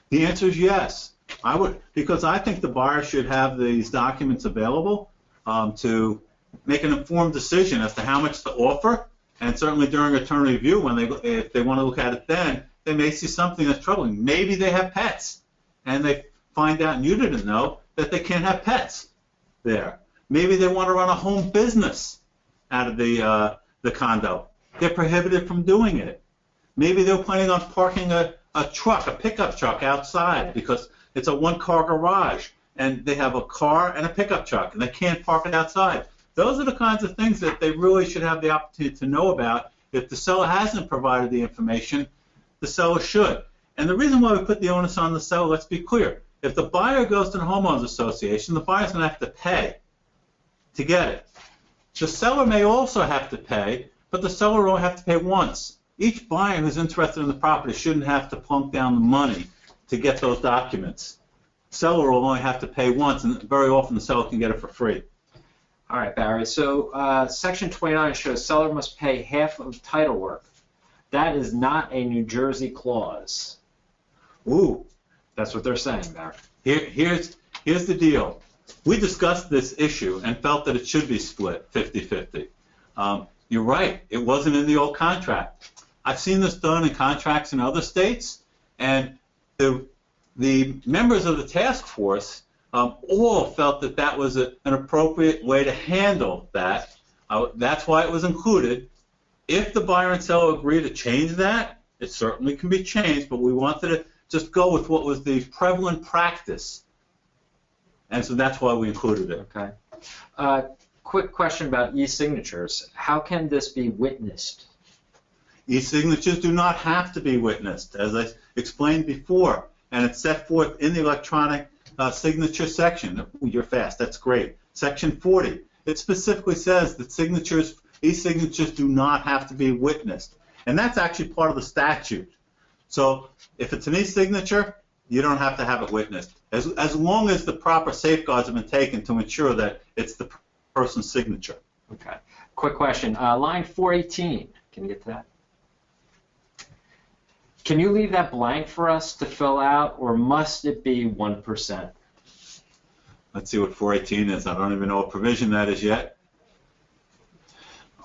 The answer is yes. I would, because I think the buyer should have these documents available to make an informed decision as to how much to offer, and certainly during attorney review, if they want to look at it then, they may see something that's troubling. Maybe they have pets, and they find out, and you didn't know, that they can't have pets there. Maybe they want to run a home business out of the condo. They're prohibited from doing it. Maybe they're planning on parking a truck, a pickup truck outside because it's a one-car garage, and they have a car and a pickup truck, and they can't park it outside. Those are the kinds of things that they really should have the opportunity to know about. If the seller hasn't provided the information, the seller should. And the reason why we put the onus on the seller, let's be clear, if the buyer goes to the Homeowners Association, the buyer's going to have to pay to get it. The seller may also have to pay, but the seller will only have to pay once. Each buyer who's interested in the property shouldn't have to plunk down the money to get those documents. The seller will only have to pay once, and very often the seller can get it for free.
All right, Barry. So Section 29 shows seller must pay half of title work. That is not a New Jersey clause.
Ooh.
That's what they're saying, Barry.
Here's the deal. We discussed this issue and felt that it should be split 50-50. You're right. It wasn't in the old contract. I've seen this done in contracts in other states, and the members of the task force all felt that that was an appropriate way to handle that. That's why it was included. If the buyer and seller agree to change that, it certainly can be changed, but we wanted to just go with what was the prevalent practice. And so that's why we included it.
Okay. Quick question about e-signatures. How can this be witnessed?
E-signatures do not have to be witnessed, as I explained before, and it's set forth in the electronic signature section. You're fast. That's great. Section 40. It specifically says that e-signatures do not have to be witnessed, and that's actually part of the statute. So if it's an e-signature, you don't have to have it witnessed, as long as the proper safeguards have been taken to ensure that it's the person's signature.
Okay. Quick question. Line 418. Can you get to that? Can you leave that blank for us to fill out, or must it be 1%?
Let's see what 418 is. I don't even know what provision that is yet.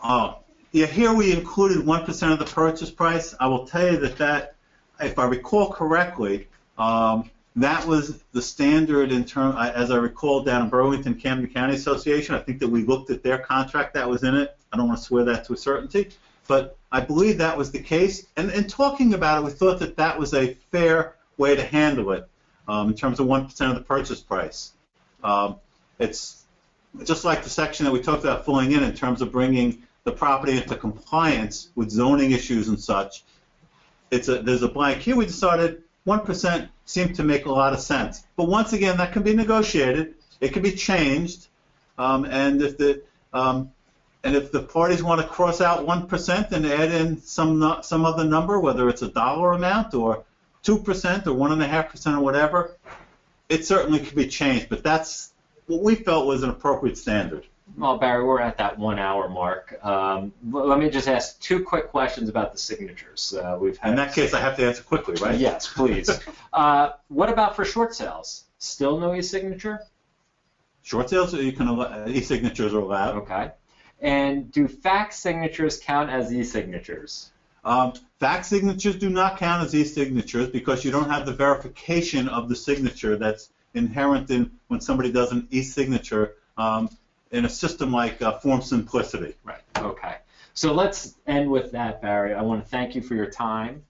Yeah, here we included 1% of the purchase price. I will tell you that, if I recall correctly, that was the standard in term, as I recall, down in Burlington Camden County Association. I think that we looked at their contract that was in it. I don't want to swear that to a certainty, but I believe that was the case. And in talking about it, we thought that that was a fair way to handle it in terms of 1% of the purchase price. It's just like the section that we talked about filling in terms of bringing the property into compliance with zoning issues and such. There's a blank. Here we decided 1% seemed to make a lot of sense. But once again, that can be negotiated. It can be changed. And if the parties want to cross out 1% and add in some other number, whether it's a dollar amount or 2% or 1.5% or whatever, it certainly could be changed. But that's what we felt was an appropriate standard.
Well, Barry, we're at that 1 hour mark. Let me just ask 2 quick questions about the signatures.
In that case, I have to answer quickly, right?
Yes, please. What about for short sales? Still no e-signature?
Short sales, e-signatures are allowed.
Okay. And do fax signatures count as e-signatures?
Fax signatures do not count as e-signatures because you don't have the verification of the signature that's inherent in when somebody does an e-signature in a system like Form Simplicity.
Right. Okay. So let's end with that, Barry. I want to thank you for your time.